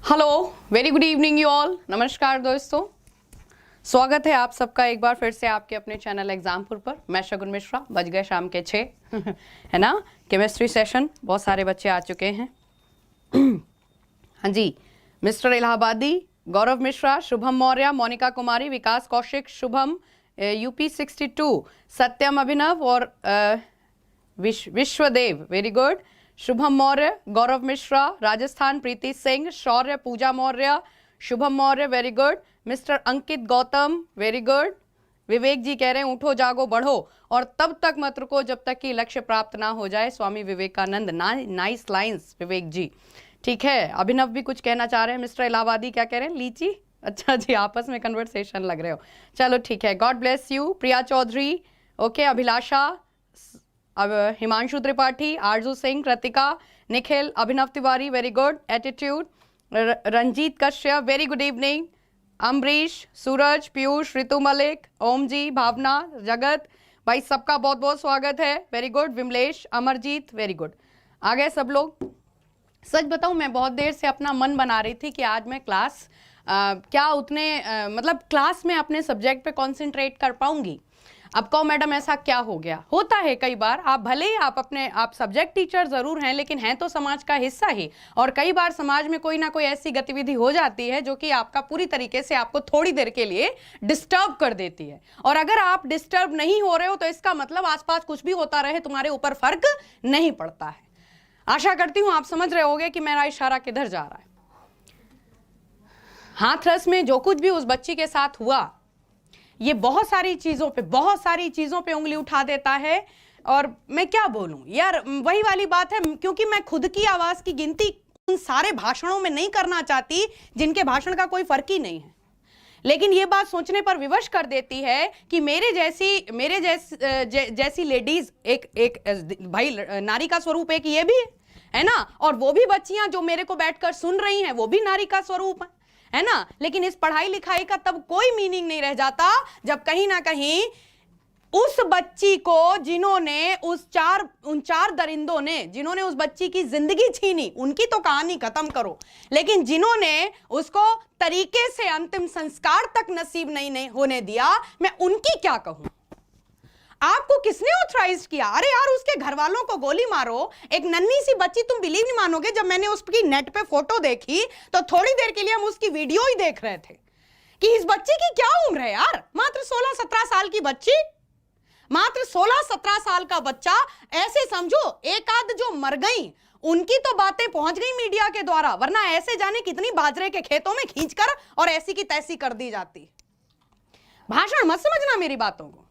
Hello, very good evening you all. नमस्कार दोस्तों, स्वागत है आप सबका एक बार फिर से आपके अपने चैनल एग्जामपुर पर। मैं शगुन मिश्रा। बज गए शाम के 6 है ना। केमिस्ट्री सेशन, बहुत सारे बच्चे आ चुके हैं। हाँ जी, मिस्टर इलाहाबादी, गौरव मिश्रा, शुभम मौर्य, मोनिका कुमारी, विकास कौशिक, शुभम यूपी 62, सत्यम अभिनव और Vishwadev, very good. Shubham Maurya, Gaurav Mishra, Rajasthan Preeti Singh, Shaurya, Pooja Maurya, Shubham Maurya, very good. Mister Ankit Gautam, very good. Vivek ji कह रहे हैं उठो जागो बढ़ो और तब तक मत रुको जब तक कि लक्ष्य प्राप्त ना हो जाए। स्वामी विवेकानंद। नाइस लाइंस विवेक जी, ठीक है। अभिनव भी कुछ कहना चाह रहे हैं। मिस्टर इलाहाबादी क्या कह रहे हैं? लीची, अच्छा जी, आपस में कन्वर्सेशन लग रहे हो। चलो ठीक है, god bless you. Priya Chaudhary, okay. Abhilasha, अब Himanshu Tripathi, Arzoo Singh, Kritika, Nikhil, Abhinav Tiwari, very good. Attitude, Ranjeet Kashyap, very good evening. Ambrish, Suraj, Piyush, Ritu Malik, Om ji, Bhavna, Jagat भाई, सबका बहुत बहुत स्वागत है। Very good. Vimlesh, Amarjeet, very good. आ गए सब लोग। सच बताऊं, मैं बहुत देर से अपना मन बना रही थी कि आज मैं क्लास क्या उतने मतलब क्लास में अपने सब्जेक्ट पे कंसंट्रेट कर पाऊंगी। अब कहो मैडम ऐसा क्या हो गया? होता है कई बार, आप भले ही आप सब्जेक्ट टीचर जरूर हैं, लेकिन हैं तो समाज का हिस्सा ही। और कई बार समाज में कोई ना कोई ऐसी गतिविधि हो जाती है जो कि आपका पूरी तरीके से आपको थोड़ी देर के लिए डिस्टर्ब कर देती है। और अगर आप डिस्टर्ब नहीं हो रहे हो तो इसका मतलब आसपास कुछ भी होता रहे तुम्हारे ऊपर फर्क नहीं पड़ता है। आशा करती हूं आप समझ रहे होंगे कि मेरा इशारा किधर जा रहा है। हाथरस में जो कुछ भी उस बच्ची के साथ हुआ, ये बहुत सारी चीजों पे उंगली उठा देता है। और मैं क्या बोलूं यार, वही वाली बात है, क्योंकि मैं खुद की आवाज की गिनती उन सारे भाषणों में नहीं करना चाहती जिनके भाषण का कोई फर्क ही नहीं है। लेकिन ये बात सोचने पर विवश कर देती है कि मेरे जैसी लेडीज, एक भाई नारी का स्वरूप एक ये भी है ना। और वो भी बच्चियां जो मेरे को बैठकर सुन रही हैं, वो भी नारी का स्वरूप है ना। लेकिन इस पढ़ाई लिखाई का तब कोई मीनिंग नहीं रह जाता जब कहीं ना कहीं उस बच्ची को जिन्होंने उन चार दरिंदों ने जिन्होंने उस बच्ची की जिंदगी छीनी, उनकी तो कहानी खत्म करो, लेकिन जिन्होंने उसको तरीके से अंतिम संस्कार तक नसीब नहीं होने दिया, मैं उनकी क्या कहूं। आपको किसने ऑथराइज किया? अरे यार, उसके घर वालों को गोली मारो। एक नन्ही सी बच्ची, तुम बिलीव नहीं मानोगे, जब मैंने उसकी नेट पे फोटो देखी तो थोड़ी देर के लिए हम उसकी वीडियो ही देख रहे थे कि इस बच्ची की क्या उम्र है यार। मात्र 16-17 साल की बच्ची, मात्र 16-17 साल का बच्चा। ऐसे समझो एक आध जो मर गई उनकी तो बातें पहुंच गई मीडिया के द्वारा, वरना ऐसे जाने कितनी बाजरे के खेतों में खींचकर और ऐसी की तैसी कर दी जाती। भाषण मत समझना मेरी बातों को।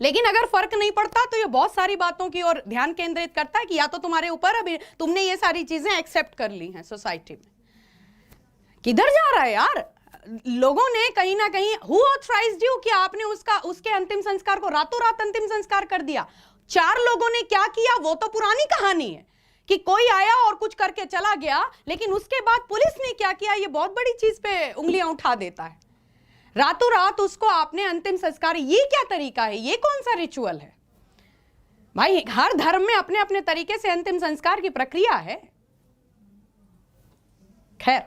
लेकिन अगर फर्क नहीं पड़ता तो ये बहुत सारी बातों की ओर ध्यान केंद्रित करता है कि या तो तुम्हारे ऊपर अभी तुमने ये सारी चीजें एक्सेप्ट कर ली हैं सोसाइटी में। किधर जा रहा है यार? लोगों ने कहीं ना कहीं हु ऑथराइज्ड यू कि आपने उसके अंतिम संस्कार को रातों रात अंतिम संस्कार कर दिया। 4 लोगों ने क्या किया वो तो पुरानी कहानी है कि कोई आया और कुछ करके चला गया, लेकिन उसके बाद पुलिस ने क्या किया, ये बहुत बड़ी चीज पे उंगलियां उठा देता है। रातों रात उसको आपने अंतिम संस्कार, ये क्या तरीका है? ये कौन सा रिचुअल है भाई? हर धर्म में अपने अपने तरीके से अंतिम संस्कार की प्रक्रिया है। खैर,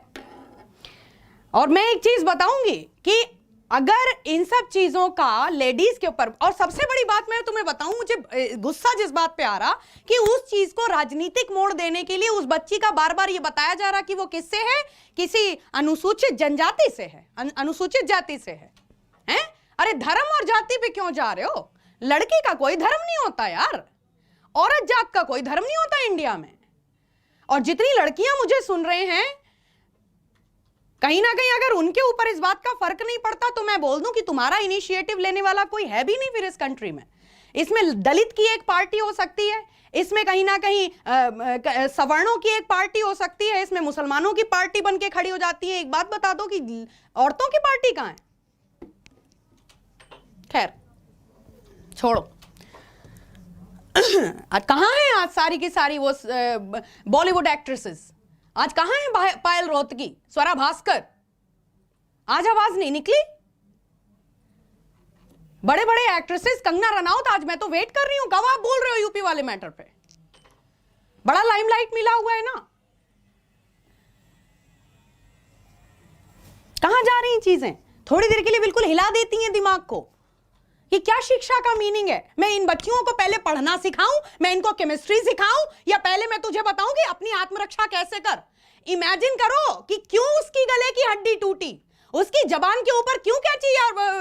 और मैं एक चीज बताऊंगी कि अगर इन सब चीजों का लेडीज के ऊपर, और सबसे बड़ी बात मैं तुम्हें बताऊं, मुझे गुस्सा जिस बात पे आ रहा कि उस चीज को राजनीतिक मोड़ देने के लिए उस बच्ची का बार बार ये बताया जा रहा कि वो किससे है, किसी अनुसूचित जनजाति से है, अनुसूचित जाति से है। हैं? अरे धर्म और जाति पे क्यों जा रहे हो? लड़की का कोई धर्म नहीं होता यार, औरत जात का कोई धर्म नहीं होता इंडिया में। और जितनी लड़कियां मुझे सुन रहे हैं, कहीं ना कहीं अगर उनके ऊपर इस बात का फर्क नहीं पड़ता तो मैं बोल दूं कि तुम्हारा इनिशिएटिव लेने वाला कोई है भी नहीं फिर इस कंट्री में। इसमें दलित की एक पार्टी हो सकती है, इसमें कहीं ना कहीं सवर्णों की एक पार्टी हो सकती है, इसमें मुसलमानों की पार्टी बन के खड़ी हो जाती है। एक बात बता दो कि औरतों की पार्टी कहां है? खैर छोड़ो। आज कहां है आज सारी की सारी वो बॉलीवुड एक्ट्रेसेस? आज कहां है पायल रोहतगी, स्वरा भास्कर? आज आवाज नहीं निकली। बड़े बड़े एक्ट्रेसेस, कंगना रनौत, आज मैं तो वेट कर रही हूं कब आप बोल रहे हो यूपी वाले मैटर पे। बड़ा लाइमलाइट मिला हुआ है ना। कहां जा रही चीजें? थोड़ी देर के लिए बिल्कुल हिला देती हैं दिमाग को कि क्या शिक्षा का मीनिंग है। मैं इन बच्चियों को पहले पढ़ना सिखाऊं, मैं इनको केमिस्ट्री सिखाऊं, या पहले मैं तुझे बताऊं कि अपनी आत्मरक्षा कैसे कर? इमेजिन करो कि क्यों उसकी गले की हड्डी टूटी, उसकी जबान के ऊपर क्यों कैंची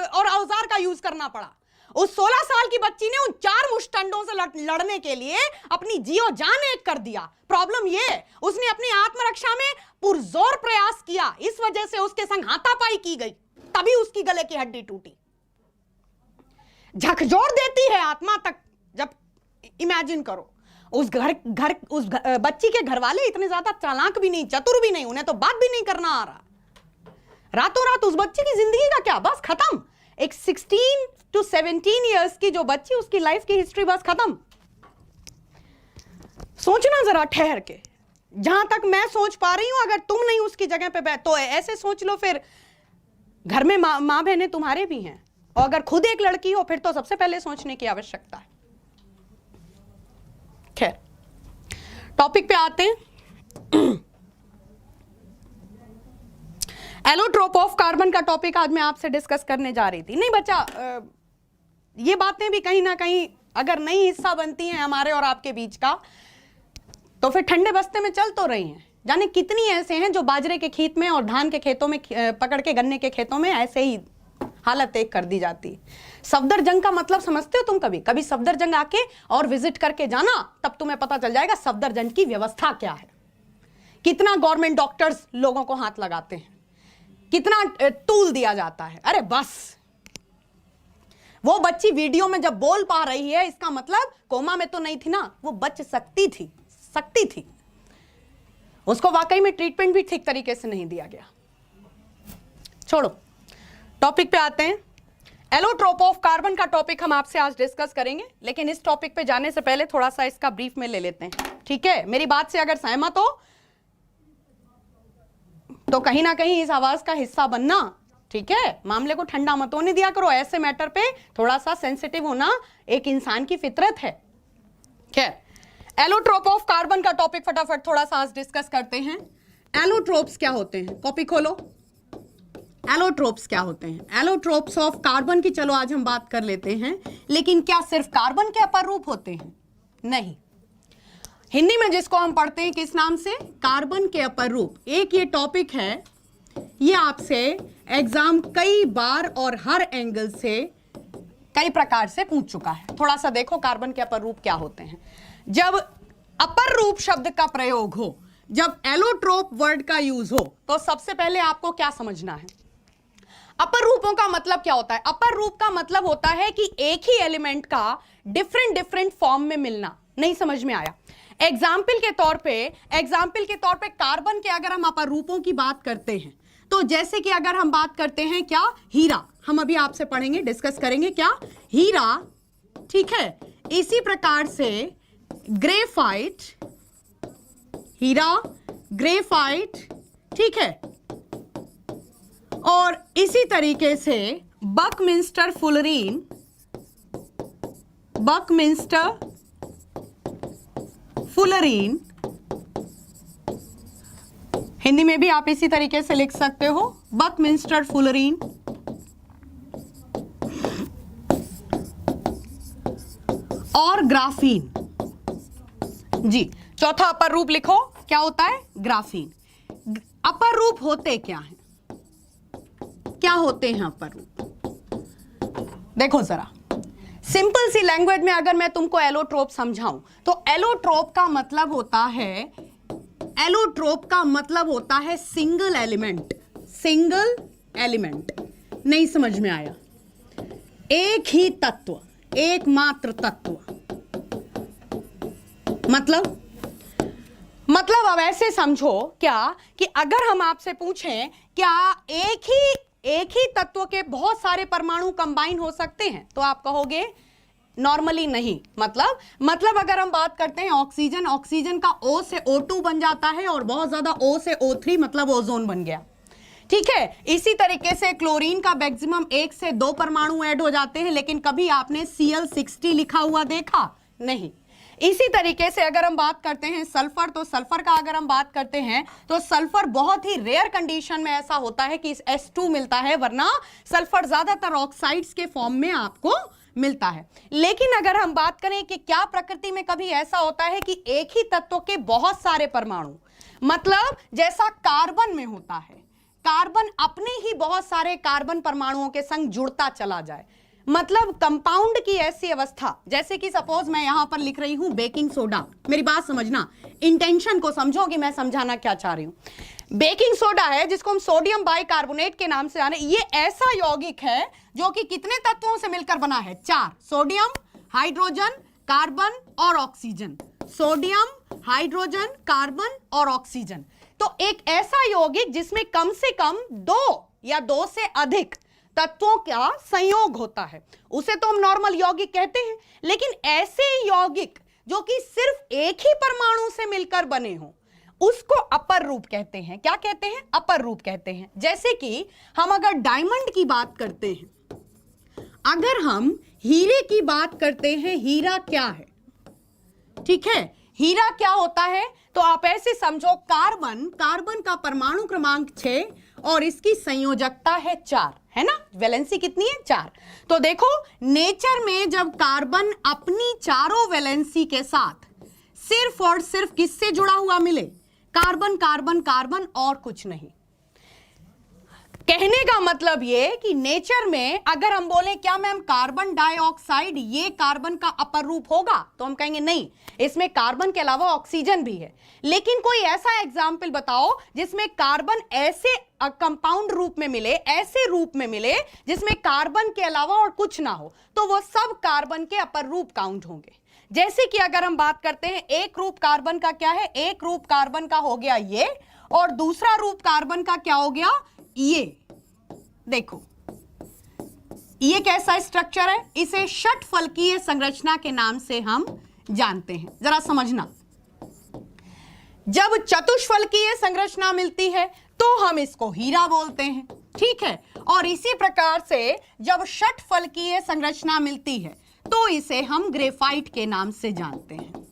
और औजार का यूज करना पड़ा। उस 16 साल की बच्ची ने उन 4 मुष्टंडों से लड़ने के लिए अपनी जियो जान एक कर दिया। प्रॉब्लम ये, उसने अपनी आत्मरक्षा में पुरजोर प्रयास किया, इस वजह से उसके संग हाथापाई की गई, तभी उसकी गले की हड्डी टूटी। झकझोर देती है आत्मा तक जब इमेजिन करो। उस बच्ची के घर वाले इतने ज्यादा चालाक भी नहीं, चतुर भी नहीं, उन्हें तो बात भी नहीं करना आ रहा। रातों रात उस बच्ची की जिंदगी का क्या, बस खत्म। एक 16 to 17 इयर्स की जो बच्ची, उसकी लाइफ की हिस्ट्री बस खत्म। सोचना जरा ठहर के, जहां तक मैं सोच पा रही हूं, अगर तुम नहीं उसकी जगह पे बैठ तो ऐसे सोच लो। फिर घर में मां बहनें तुम्हारे भी हैं, और अगर खुद एक लड़की हो फिर तो सबसे पहले सोचने की आवश्यकता है। खैर, टॉपिक पे आते हैं। एलोट्रोप ऑफ कार्बन का टॉपिक आज मैं आपसे डिस्कस करने जा रही थी। नहीं बच्चा, ये बातें भी कहीं ना कहीं अगर नई हिस्सा बनती हैं हमारे और आपके बीच का, तो फिर ठंडे बस्ते में चल तो रही हैं। जाने कितनी ऐसे हैं जो बाजरे के खेत में और धान के खेतों में पकड़ के, गन्ने के खेतों में ऐसे ही हालत एक कर दी जाती है। सफदरजंग का मतलब समझते हो तुम? कभी सफदरजंग आके और विजिट करके जाना, तब तुम्हें पता चल जाएगा सफदरजंग की व्यवस्था क्या है। कितना गवर्नमेंट डॉक्टर्स लोगों को हाथ लगाते हैं, कितना टूल दिया जाता है। अरे बस, वो बच्ची वीडियो में जब बोल पा रही है, इसका मतलब कोमा में तो नहीं थी ना, वो बच सकती थी। उसको वाकई में ट्रीटमेंट भी ठीक तरीके से नहीं दिया गया। छोड़ो, टॉपिक पे आते हैं। एलोट्रोप ऑफ कार्बन का टॉपिक हम आपसे आज डिस्कस करेंगे, लेकिन इस टॉपिक पे जाने से पहले थोड़ा सा इसका ब्रीफ में ले लेते हैं, ठीक है? मेरी बात से अगर सहमत हो तो कहीं ना कहीं इस आवाज का हिस्सा बनना, ठीक है? मामले को ठंडा मत होने दिया करो। ऐसे मैटर पे थोड़ा सा सेंसिटिव होना एक इंसान की फितरत है। खैर, एलोट्रोप ऑफ कार्बन का टॉपिक फटाफट थोड़ा सा आज डिस्कस करते हैं। एलोट्रोप्स क्या होते हैं? कॉपी खोलो। एलोट्रोप्स क्या होते हैं? एलोट्रोप्स ऑफ कार्बन की चलो आज हम बात कर लेते हैं, लेकिन क्या सिर्फ कार्बन के अपर रूप होते हैं? नहीं। हिंदी में जिसको हम पढ़ते हैं किस नाम से? कार्बन के अपर रूप। एक ये टॉपिक है, ये आपसे एग्जाम कई बार और हर एंगल से कई प्रकार से पूछ चुका है। थोड़ा सा देखो कार्बन के अपर रूप क्या होते हैं। जब अपर रूप शब्द का प्रयोग हो, जब एलोट्रोप वर्ड का यूज हो, तो सबसे पहले आपको क्या समझना है? अपर रूपों का मतलब क्या होता है? अपर रूप का मतलब होता है कि एक ही एलिमेंट का डिफरेंट फॉर्म में मिलना। नहीं समझ में आया? एग्जाम्पल के तौर पे कार्बन के अगर हम अपर रूपों की बात करते हैं, तो जैसे कि अगर हम बात करते हैं क्या, हीरा, हम अभी आपसे पढ़ेंगे, डिस्कस करेंगे क्या, हीरा, ठीक है? इसी प्रकार से ग्रेफाइट, हीरा, ग्रेफाइट, ठीक है? और इसी तरीके से बकमिंस्टर फुलरीन, फुलरीन, हिंदी में भी आप इसी तरीके से लिख सकते हो, बकमिंस्टर फुलरीन, और ग्राफीन। जी, चौथा अपर रूप लिखो, क्या होता है? ग्राफीन। अपर रूप होते क्या हैं? क्या होते हैं अपर रूप? देखो जरा, सिंपल सी लैंग्वेज में अगर मैं तुमको एलोट्रोप समझाऊं, तो एलोट्रोप का मतलब होता है सिंगल एलिमेंट। नहीं समझ में आया? एक ही तत्व, एकमात्र तत्व। मतलब अब ऐसे समझो क्या कि अगर हम आपसे पूछें क्या एक ही तत्व के बहुत सारे परमाणु कंबाइन हो सकते हैं, तो आप कहोगे नॉर्मली नहीं। मतलब अगर हम बात करते हैं ऑक्सीजन का O से O2 बन जाता है, और बहुत ज्यादा O से O3 मतलब ओजोन बन गया, ठीक है? इसी तरीके से क्लोरीन का मैक्सिमम 1 से 2 परमाणु ऐड हो जाते हैं, लेकिन कभी आपने Cl60 लिखा हुआ देखा? नहीं। इसी तरीके से अगर हम बात करते हैं सल्फर, तो सल्फर का अगर हम बात करते हैं तो सल्फर बहुत ही रेयर कंडीशन में ऐसा होता है कि इस S2 मिलता है, वरना सल्फर ज्यादातर ऑक्साइड्स के फॉर्म में आपको मिलता है। लेकिन अगर हम बात करें कि क्या प्रकृति में कभी ऐसा होता है कि एक ही तत्व के बहुत सारे परमाणु, मतलब जैसा कार्बन में होता है, कार्बन अपने ही बहुत सारे कार्बन परमाणुओं के संग जुड़ता चला जाए, मतलब कंपाउंड की ऐसी अवस्था, जैसे कि सपोज मैं यहां पर लिख रही हूं बेकिंग सोडा, मेरी बात समझना, इंटेंशन को समझो कि मैं समझाना क्या चाह रही हूं। बेकिंग सोडा है जिसको हम सोडियम बाइकार्बोनेट के नाम से जाने, ये ऐसा यौगिक है जो कि कितने तत्वों से मिलकर बना है? 4, सोडियम, हाइड्रोजन, कार्बन और ऑक्सीजन। सोडियम, हाइड्रोजन, कार्बन और ऑक्सीजन। तो एक ऐसा यौगिक जिसमें कम से कम 2 या 2 से अधिक तत्वों का संयोग होता है, उसे तो हम नॉर्मल यौगिक कहते हैं। लेकिन ऐसे यौगिक जो कि सिर्फ एक ही परमाणु से मिलकर बने हों, उसको अपर रूप कहते हैं। क्या कहते हैं? अपर रूप कहते हैं। जैसे कि हम अगर डायमंड की बात करते हैं, अगर हम हीरे की बात करते हैं, हीरा क्या है? ठीक है, हीरा क्या होता है? तो आप ऐसे समझो, कार्बन, कार्बन का परमाणु क्रमांक 6 और इसकी संयोजकता है 4, है ना? वैलेंसी कितनी है? 4। तो देखो, नेचर में जब कार्बन अपनी चारों वैलेंसी के साथ सिर्फ और सिर्फ किससे जुड़ा हुआ मिले? कार्बन, कार्बन, कार्बन और कुछ नहीं। कहने का मतलब ये कि नेचर में अगर हम बोले क्या मैम कार्बन डाइऑक्साइड ये कार्बन का अपर रूप होगा, तो हम कहेंगे नहीं, इसमें कार्बन के अलावा ऑक्सीजन भी है। लेकिन कोई ऐसा एग्जाम्पल बताओ जिसमें कार्बन ऐसे कंपाउंड रूप में मिले, ऐसे रूप में मिले जिसमें कार्बन के अलावा और कुछ ना हो, तो वो सब कार्बन के अपर रूप काउंट होंगे। जैसे कि अगर हम बात करते हैं एक रूप कार्बन का, क्या है? एक रूप कार्बन का हो गया ये, और दूसरा रूप कार्बन का क्या हो गया? ये। देखो, ये कैसा स्ट्रक्चर है? इसे षटफलकीय संरचना के नाम से हम जानते हैं। जरा समझना, जब चतुष्फलकीय संरचना मिलती है तो हम इसको हीरा बोलते हैं, ठीक है? और इसी प्रकार से जब षटफलकीय संरचना मिलती है तो इसे हम ग्रेफाइट के नाम से जानते हैं।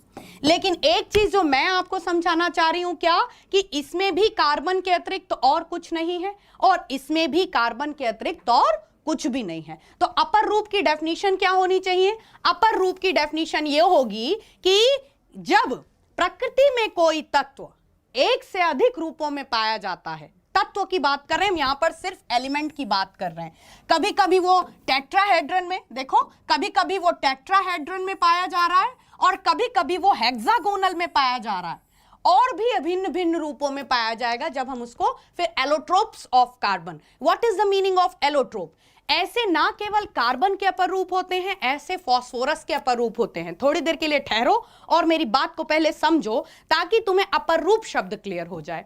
लेकिन एक चीज जो मैं आपको समझाना चाह रही हूं, क्या कि इसमें भी कार्बन के अतिरिक्त तो और कुछ नहीं है, और इसमें भी कार्बन के अतिरिक्त और कुछ भी नहीं है। तो अपर रूप की डेफिनेशन क्या होनी चाहिए? अपर रूप की डेफिनेशन ये होगी कि जब प्रकृति में कोई तत्व एक से अधिक रूपों में पाया जाता है, तत्व की बात कर रहे हैं हम, यहां पर सिर्फ एलिमेंट की बात कर रहे हैं। कभी कभी वो टेट्राहेड्रन में, देखो, कभी कभी वो टेट्राहेड्रन में पाया जा रहा है और कभी कभी वो हेक्सागोनल में पाया जा रहा है, और भी भिन्न भिन्न रूपों में पाया जाएगा जब हम उसको फिर allotropes of carbon. What is the meaning of allotrope? ऐसे ना केवल कार्बन के अपर रूप होते हैं, ऐसे फास्फोरस के अपर रूप होते हैं। थोड़ी देर के लिए ठहरो और मेरी बात को पहले समझो ताकि तुम्हें अपर रूप शब्द क्लियर हो जाए।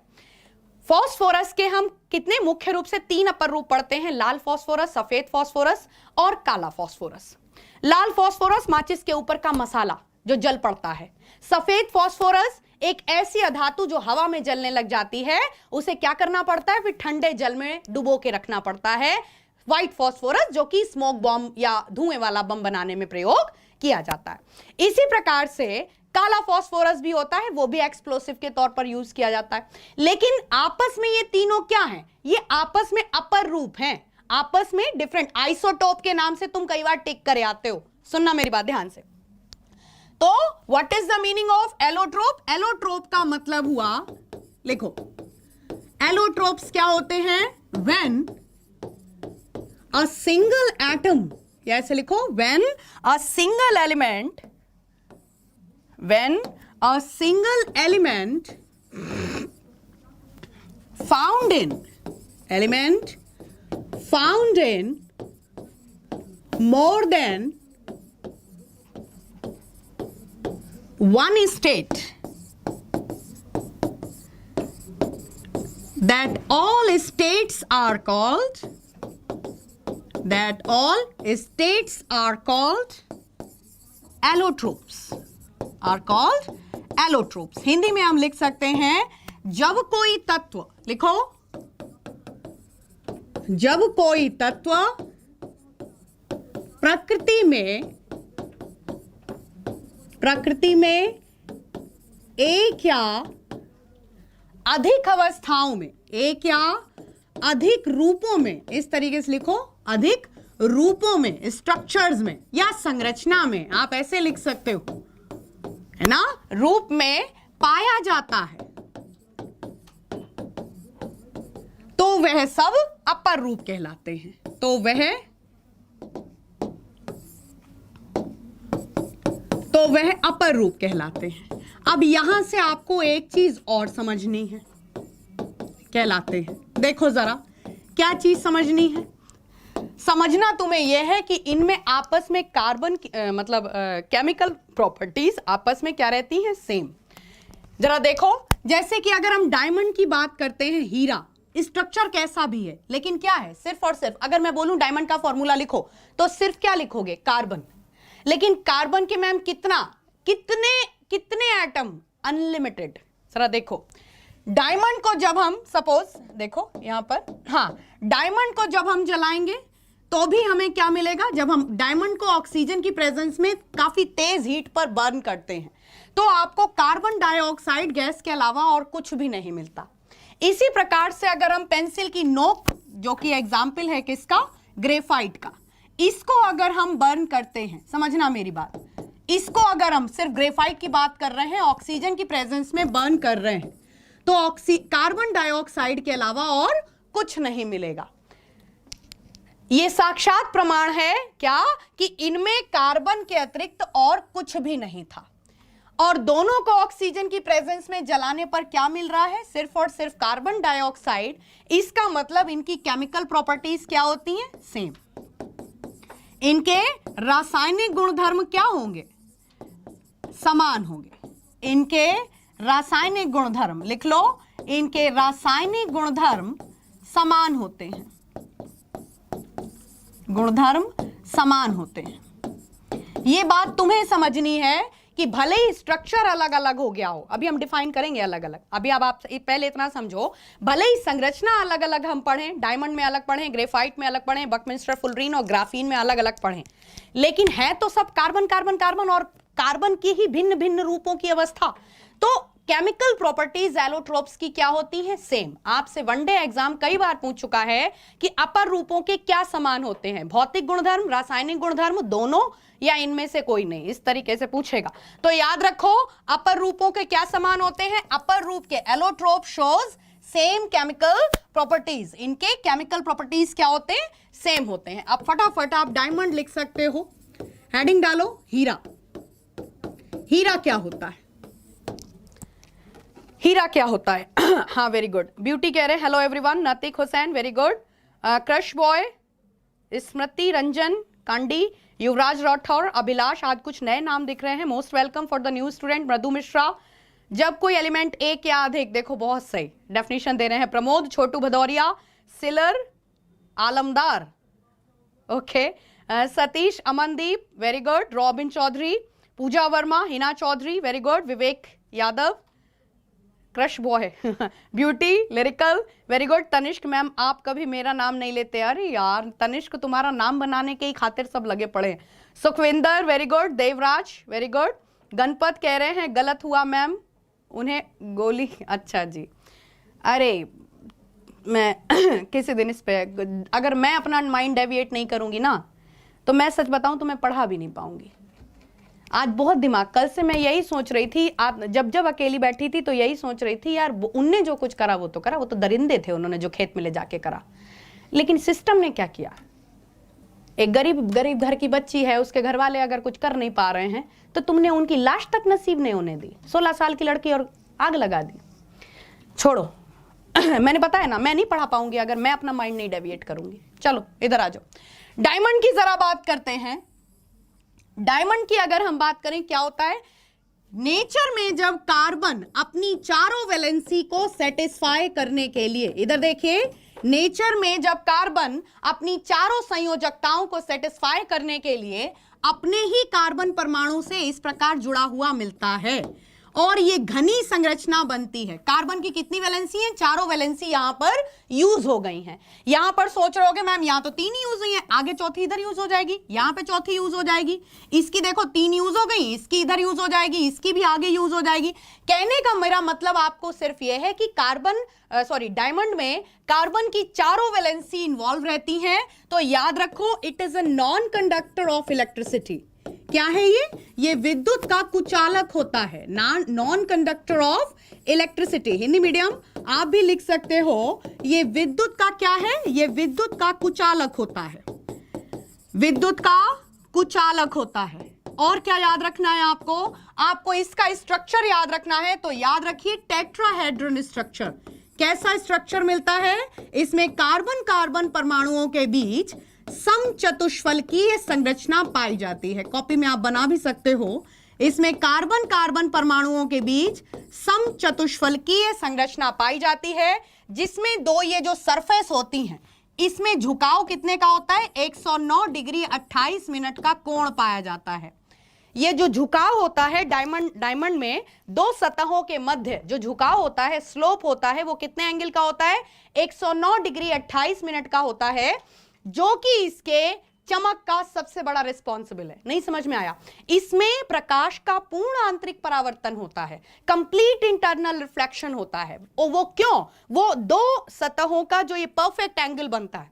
फास्फोरस के हम कितने मुख्य रूप से 3 अपर रूप पढ़ते हैं, लाल फास्फोरस, सफेद फास्फोरस और काला फास्फोरस। लाल फास्फोरस माचिस के ऊपर का मसाला जो जल पड़ता है। सफेद फास्फोरस एक ऐसी अधातु जो हवा में जलने लग जाती है, उसे क्या करना पड़ता है? फिर ठंडे जल में डुबो के रखना पड़ता है। व्हाइट फास्फोरस जो कि स्मोक बॉम्ब या धुएं वाला बम बनाने में प्रयोग किया जाता है। इसी प्रकार से काला फास्फोरस भी होता है, वो भी एक्सप्लोसिव के तौर पर यूज किया जाता है। लेकिन आपस में ये तीनों क्या हैं? ये आपस में अपर रूप हैं, आपस में डिफरेंट आइसोटोप के नाम से तुम कई बार टिक करे आते हो। सुनना मेरी बात ध्यान से। तो what is the meaning of allotrope? Allotrope का मतलब हुआ, लिखो, एलोट्रोप्स क्या होते हैं? व्हेन अ सिंगल एटम, या ऐसे लिखो, when a single element, when a single element found in more than one state, that all states are called allotropes, are called allotropes। Hindi में हम लिख सकते हैं, जब कोई तत्व, लिखो, जब कोई तत्व प्रकृति में एक या अधिक अवस्थाओं में, एक या अधिक रूपों में, इस तरीके से लिखो, अधिक रूपों में, स्ट्रक्चर्स में या संरचना में, आप ऐसे लिख सकते हो, है ना, रूप में पाया जाता है, तो वह सब अपर रूप कहलाते हैं। तो वह अपर रूप कहलाते हैं। अब यहां से आपको एक चीज और समझनी है, कहलाते हैं। देखो जरा क्या चीज समझनी है। समझना तुम्हें यह है कि इनमें आपस में कार्बन मतलब केमिकल प्रॉपर्टीज आपस में क्या रहती हैं, सेम। जरा देखो, जैसे कि अगर हम डायमंड की बात करते हैं, हीरा, स्ट्रक्चर कैसा भी है, लेकिन क्या है, सिर्फ और सिर्फ अगर मैं बोलूं डायमंड का फॉर्मूला लिखो तो सिर्फ क्या लिखोगे, कार्बन। लेकिन कार्बन के मैम कितने एटम, अनलिमिटेड। जरा देखो, डायमंड को जब हम सपोज देखो यहां पर, हाँ, डायमंड को जब हम जलाएंगे तो भी हमें क्या मिलेगा, जब हम डायमंड को ऑक्सीजन की प्रेजेंस में काफी तेज हीट पर बर्न करते हैं तो आपको कार्बन डाइऑक्साइड गैस के अलावा और कुछ भी नहीं मिलता। इसी प्रकार से अगर हम पेंसिल की नोक, जो कि एग्जाम्पल है किसका, ग्रेफाइट का, इसको अगर हम बर्न करते हैं, समझना मेरी बात, इसको अगर हम सिर्फ ग्रेफाइट की बात कर रहे हैं, ऑक्सीजन की प्रेजेंस में बर्न कर रहे हैं, तो कार्बन डाइऑक्साइड के अलावा और कुछ नहीं मिलेगा। यह साक्षात प्रमाण है क्या, कि इनमें कार्बन के अतिरिक्त और कुछ भी नहीं था, और दोनों को ऑक्सीजन की प्रेजेंस में जलाने पर क्या मिल रहा है, सिर्फ और सिर्फ कार्बन डाइऑक्साइड। इसका मतलब इनकी केमिकल प्रॉपर्टीज क्या होती हैं, सेम। इनके रासायनिक गुणधर्म क्या होंगे, समान होंगे। इनके रासायनिक गुणधर्म लिख लो, इनके रासायनिक गुणधर्म समान होते हैं, गुणधर्म समान होते हैं। यह बात तुम्हें समझनी है कि भले ही स्ट्रक्चर अलग अलग हो गया हो, अभी हम डिफाइन करेंगे अलग अलग, अभी अब आप पहले इतना समझो, भले ही संरचना अलग अलग हम पढ़ें, डायमंड में अलग पढ़ें, ग्रेफाइट में अलग पढ़ें, बकमिंस्टर फुलरीन और ग्राफीन में अलग अलग पढ़ें, लेकिन है तो सब कार्बन कार्बन कार्बन, और कार्बन की ही भिन्न भिन्न रूपों की अवस्था। तो केमिकल प्रॉपर्टीज एलोट्रोप्स की क्या होती हैं, सेम। आपसे वनडे एग्जाम कई बार पूछ चुका है कि अपर रूपों के क्या समान होते हैं, भौतिक गुणधर्म, रासायनिक गुणधर्म, दोनों या इनमें से कोई नहीं, इस तरीके से पूछेगा। तो याद रखो, अपर रूपों के क्या समान होते हैं, अपर रूप के allotrope shows same chemical properties, इनके केमिकल प्रॉपर्टीज क्या होते हैं, सेम होते हैं। अब फटाफट आप डायमंड लिख सकते हो, हेडिंग डालो, हीरा। हीरा क्या होता है, हीरा क्या होता है हाँ, वेरी गुड। ब्यूटी कह रहे hello everyone, Natik Hussain, very good. Crush boy, Smriti Ranjan Kandi, Yuvraj Rathore, Abhilash, आज कुछ नए नाम दिख रहे हैं। Most welcome for the new student. Mridu Mishra, जब कोई एलिमेंट एक या अधिक, देखो बहुत सही डेफिनेशन दे रहे हैं। प्रमोद, छोटू भदौरिया, सिलर, Alamdar, okay. Satish, Amandeep, very good. Robin Chaudhary, Pooja Verma, Hina Chaudhary, very good. Vivek Yadav, crush boy beauty, lyrical, very good. Tanishk ma'am, आप कभी मेरा नाम नहीं लेते, अरे यार तनिष्क, तुम्हारा नाम बनाने के ही खातिर सब लगे पड़े हैं। Sukhwinder, very good. Devraj, very good. Ganpat कह रहे हैं गलत हुआ मैम, उन्हें गोली, अच्छा जी, अरे मैं किसी दिन इस पे, अगर मैं अपना माइंड डेविएट नहीं करूंगी ना, तो मैं सच बताऊं तो मैं पढ़ा भी नहीं पाऊंगी। आज बहुत दिमाग, कल से मैं यही सोच रही थी, आप जब अकेली बैठी थी तो यही सोच रही थी यार, उनने जो कुछ करा वो तो करा, वो तो दरिंदे थे, उन्होंने जो खेत में ले जाके करा, लेकिन सिस्टम ने क्या किया। एक गरीब घर की बच्ची है, उसके घर वाले अगर कुछ कर नहीं पा रहे हैं तो तुमने उनकी लाश तक नसीब नहीं होने दी। 16 साल की लड़की और आग लगा दी। छोड़ो मैंने बताया ना, मैं नहीं पढ़ा पाऊंगी अगर मैं अपना माइंड नहीं डेविएट करूंगी। चलो इधर आ जाओ, डायमंड की जरा बात करते हैं। डायमंड की अगर हम बात करें, क्या होता है नेचर में, जब कार्बन अपनी चारों वैलेंसी को सेटिस्फाई करने के लिए, इधर देखिए, नेचर में जब कार्बन अपनी चारों संयोजकताओं को सेटिस्फाई करने के लिए अपने ही कार्बन परमाणु से इस प्रकार जुड़ा हुआ मिलता है, और ये घनी संरचना बनती है। कार्बन की कितनी वैलेंसी है? चारों वैलेंसी यहां पर यूज हो गई हैं। यहां पर सोच रहे होगे मैम यहां तो 3 यूज हुई है, आगे चौथी इधर यूज हो जाएगी, यहां पे चौथी यूज हो जाएगी, इसकी देखो 3 यूज हो गई, इसकी इधर यूज हो जाएगी, इसकी भी आगे यूज हो जाएगी। कहने का मेरा मतलब आपको सिर्फ यह है कि डायमंड में कार्बन की चारों वैलेंसी इन्वॉल्व रहती हैं। तो याद रखो it is a non conductor of electricity. क्या है ये विद्युत का कुचालक होता है, non conductor of electricity. Hindi medium आप भी लिख सकते हो, ये विद्युत का क्या है? ये विद्युत का कुचालक होता है, विद्युत का कुचालक होता है। और क्या याद रखना है आपको इसका स्ट्रक्चर याद रखना है। तो याद रखिए टेट्राहेड्रन स्ट्रक्चर। कैसा स्ट्रक्चर मिलता है? इसमें कार्बन कार्बन परमाणुओं के बीच समचतुष्फलकीय संरचना पाई जाती है। कॉपी में आप बना भी सकते हो, इसमें कार्बन कार्बन परमाणुओं के बीच समचतुष्फलकीय संरचना पाई जाती है, जिसमें दो ये जो सरफेस होती हैं इसमें झुकाव कितने का होता है? 109 डिग्री 28 मिनट का कोण पाया जाता है। ये जो झुकाव होता है डायमंड में दो सतहों के मध्य जो झुकाव होता है, स्लोप होता है, वो कितने एंगल का होता है? 109 डिग्री 28 मिनट का होता है, जो कि इसके चमक का सबसे बड़ा रिस्पॉन्सिबल है। नहीं समझ में आया? इसमें प्रकाश का पूर्ण आंतरिक परावर्तन होता है, कंप्लीट इंटरनल रिफ्लेक्शन होता है। और वो क्यों? वो दो सतहों का जो ये परफेक्ट एंगल बनता है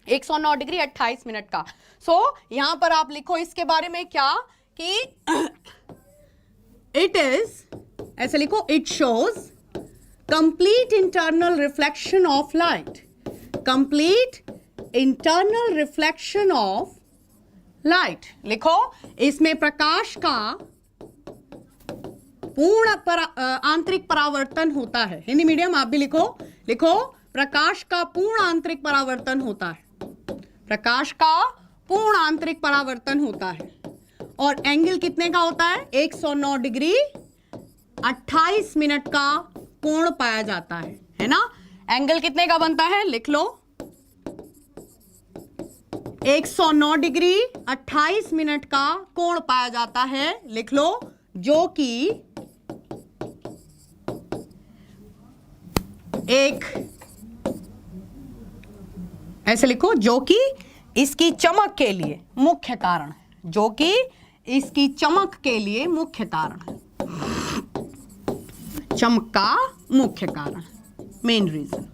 109 डिग्री 28 मिनट का। सो यहां पर आप लिखो इसके बारे में क्या कि इट इज, ऐसे लिखो, it shows complete internal reflection of light, complete internal reflection of light. लिखो इसमें प्रकाश का पूर्ण आंतरिक परावर्तन होता है। हिंदी मीडियम आप भी लिखो प्रकाश का पूर्ण आंतरिक परावर्तन होता है, प्रकाश का पूर्ण आंतरिक परावर्तन होता है। और एंगल कितने का होता है? 109 डिग्री 28 मिनट का कोण पाया जाता है ना? एंगल कितने का बनता है? लिख लो 109 डिग्री 28 मिनट का कोण पाया जाता है, लिख लो, जो कि एक, ऐसे लिखो, जो कि इसकी चमक के लिए मुख्य कारण है, जो कि इसकी चमक के लिए मुख्य कारण है, चमक का मुख्य कारण, मेन रीजन।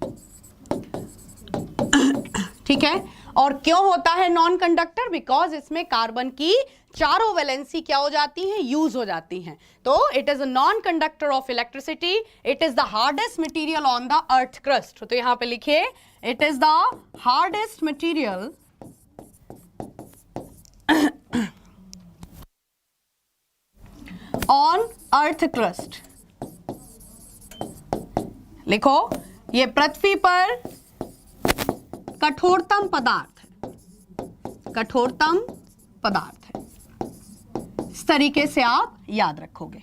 ठीक है। और क्यों होता है नॉन कंडक्टर? बिकॉज इसमें कार्बन की चारों वैलेंसी क्या हो जाती हैं? यूज हो जाती हैं। तो it is a non conductor of electricity, it is the hardest material on the earth crust. तो यहां पे लिखिए it is the hardest material on earth crust. लिखो ये पृथ्वी पर कठोरतम पदार्थ है, कठोरतम पदार्थ है। इस तरीके से आप याद रखोगे।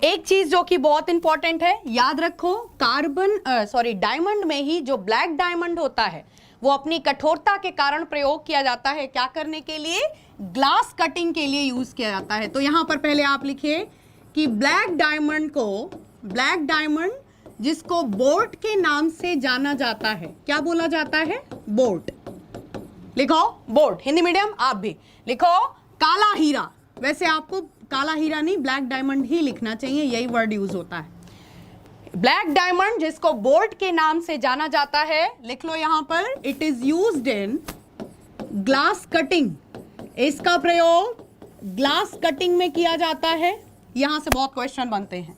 एक चीज जो कि बहुत इंपॉर्टेंट है, याद रखो, डायमंड में ही जो ब्लैक डायमंड होता है वो अपनी कठोरता के कारण प्रयोग किया जाता है। क्या करने के लिए? ग्लास कटिंग के लिए यूज किया जाता है। तो यहां पर पहले आप लिखिए कि ब्लैक डायमंड जिसको बोर्ट के नाम से जाना जाता है, क्या बोला जाता है? बोर्ट। लिखो बोर्ट। हिंदी मीडियम आप भी लिखो काला हीरा। वैसे आपको काला हीरा नहीं, ब्लैक डायमंड ही लिखना चाहिए, यही वर्ड यूज होता है। ब्लैक डायमंड जिसको बोर्ट के नाम से जाना जाता है, लिख लो यहां पर, it is used in glass cutting. इसका प्रयोग ग्लास कटिंग में किया जाता है। यहां से बहुत क्वेश्चन बनते हैं।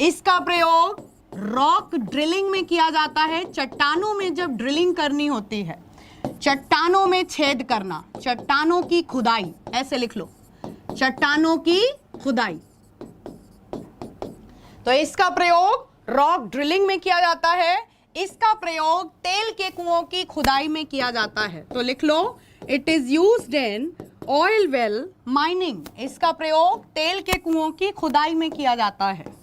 इसका प्रयोग रॉक ड्रिलिंग में किया जाता है। चट्टानों में जब ड्रिलिंग करनी होती है, चट्टानों में छेद करना, चट्टानों की खुदाई, ऐसे लिख लो, चट्टानों की खुदाई। तो इसका प्रयोग रॉक ड्रिलिंग में किया जाता है। इसका प्रयोग तेल के कुओं की खुदाई में किया जाता है। तो लिख लो it is used in oil well mining. इसका प्रयोग तेल के कुओं की खुदाई में किया जाता है,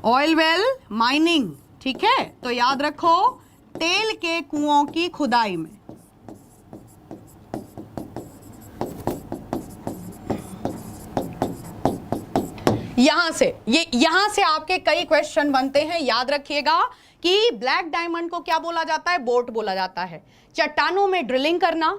ऑयल वेल माइनिंग। ठीक है। तो याद रखो तेल के कुओं की खुदाई में। यहां से आपके कई क्वेश्चन बनते हैं, याद रखिएगा कि ब्लैक डायमंड को क्या बोला जाता है, बोट बोला जाता है। चट्टानों में ड्रिलिंग करना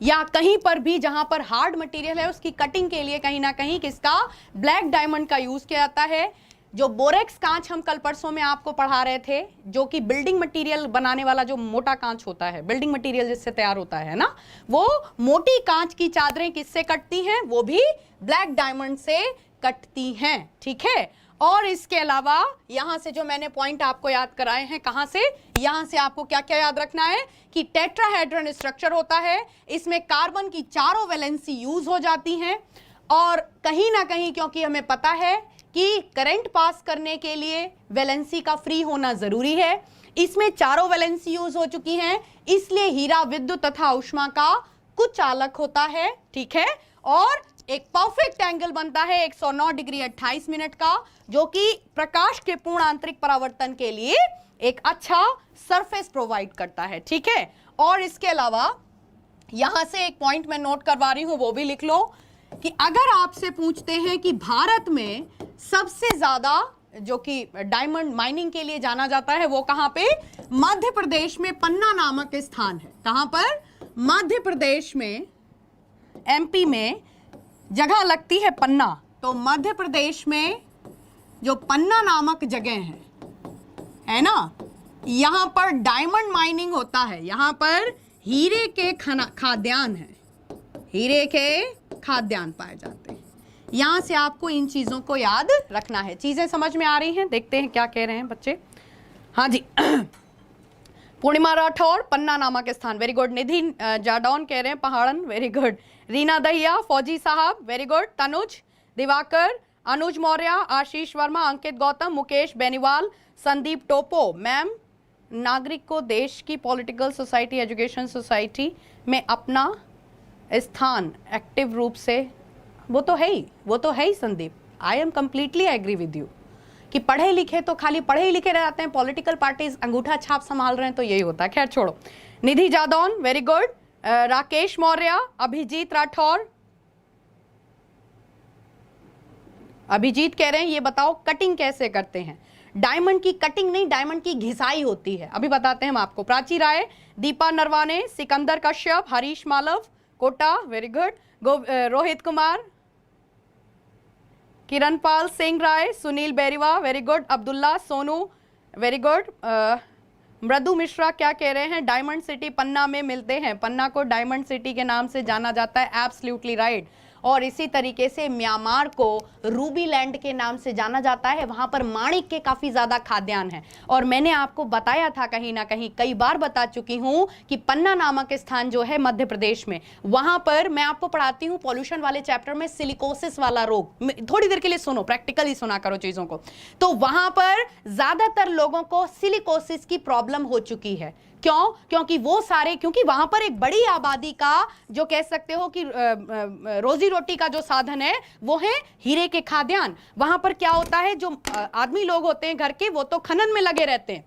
या कहीं पर भी जहां पर हार्ड मटेरियल है उसकी कटिंग के लिए कहीं ना कहीं किसका, ब्लैक डायमंड का यूज किया जाता है। जो बोरेक्स कांच हम कल परसों में आपको पढ़ा रहे थे, जो कि बिल्डिंग मटेरियल बनाने वाला जो मोटा कांच होता है, बिल्डिंग मटेरियल जिससे तैयार होता है ना, वो मोटी कांच की चादरें किससे कटती हैं, वो भी ब्लैक डायमंड से कटती हैं, ठीक है। और इसके अलावा यहां से जो मैंने पॉइंट आपको याद कराए हैं, कहां से, यहां से आपको क्या क्या याद रखना है कि टेट्राहेड्रन स्ट्रक्चर होता है, इसमें कार्बन की चारों वैलेंसी यूज हो जाती हैं, और कहीं ना कहीं क्योंकि हमें पता है कि करंट पास करने के लिए वैलेंसी का फ्री होना जरूरी है, इसमें चारों वैलेंसी यूज हो चुकी हैं, इसलिए हीरा विद्युत तथा ऊष्मा का कुछ चालक होता है, ठीक है। और एक परफेक्ट एंगल बनता है 109 डिग्री 28 मिनट का, जो कि प्रकाश के पूर्ण आंतरिक परावर्तन के लिए एक अच्छा सरफेस प्रोवाइड करता है, ठीक है। और इसके अलावा यहां से एक पॉइंट मैं नोट करवा रही हूं, वो भी लिख लो कि अगर आपसे पूछते हैं कि भारत में सबसे ज्यादा जो कि डायमंड माइनिंग के लिए जाना जाता है वो कहां पे, मध्य प्रदेश में पन्ना नामक स्थान है। कहां पर, मध्य प्रदेश में, एमपी में जगह लगती है पन्ना, तो मध्य प्रदेश में जो पन्ना नामक जगह है ना, यहां पर डायमंड माइनिंग होता है, यहां पर हीरे के खाद्यान्न है, हीरे के खाद्यान्न पाए जाते हैं। यहां से आपको इन चीजों को याद रखना है। चीजें समझ में आ रही हैं, देखते हैं क्या कह रहे हैं बच्चे। हाँ जी पूर्णिमा राठौर, पन्ना नामक स्थान, वेरी गुड। निधि जाडौन कह रहे हैं पहाड़न, वेरी गुड। रीना दहिया, फौजी साहब, वेरी गुड। तनुज, दिवाकर, अनुज मौर्य, आशीष वर्मा, अंकित गौतम, मुकेश बेनीवाल, संदीप टोपो। मैम, नागरिक को देश की पॉलिटिकल सोसाइटी, एजुकेशन सोसाइटी में अपना स्थान एक्टिव रूप से, वो तो है ही Sandeep, I am completely agree with you कि पढ़े लिखे तो खाली पढ़े ही लिखे रह जाते हैं, पॉलिटिकल पार्टीज अंगूठा छाप संभाल रहे हैं तो यही होता है। खैर छोड़ो। निधि जादौन, वेरी गुड। राकेश मौर्य, अभिजीत राठौर, अभिजीत कह रहे हैं ये बताओ कटिंग कैसे करते हैं। डायमंड की कटिंग नहीं, डायमंड की घिसाई होती है, अभी बताते हैं हम आपको। Prachi Rai, Deepa Narwane, Sikandar Kashyap, Harish Malav, Kota, very good. Rohit Kumar, Kiranpal Singh Rai, Sunil Beriwa, very good. Abdullah, Sonu, very good. Mridu Mishra क्या कह रहे हैं, डायमंड सिटी पन्ना में मिलते हैं, पन्ना को डायमंड सिटी के नाम से जाना जाता है, एब्सोल्युटली राइट। और इसी तरीके से म्यांमार को रूबी लैंड के नाम से जाना जाता है, वहां पर माणिक के काफी ज्यादा खाद्यान्न है। और मैंने आपको बताया था, कहीं ना कहीं कई बार बता चुकी हूं कि पन्ना नामक स्थान जो है मध्य प्रदेश में, वहां पर मैं आपको पढ़ाती हूं पॉल्यूशन वाले चैप्टर में सिलिकोसिस वाला रोग। थोड़ी देर के लिए सुनो, प्रैक्टिकली सुना करो चीजों को। तो वहां पर ज्यादातर लोगों को सिलिकोसिस की प्रॉब्लम हो चुकी है। क्यों? क्योंकि वो सारे, क्योंकि वहां पर एक बड़ी आबादी का जो कह सकते हो कि रोजी रोटी का जो साधन है वो है हीरे के खाद्यान्न। वहां पर क्या होता है, जो आदमी लोग होते हैं घर के, वो तो खनन में लगे रहते हैं।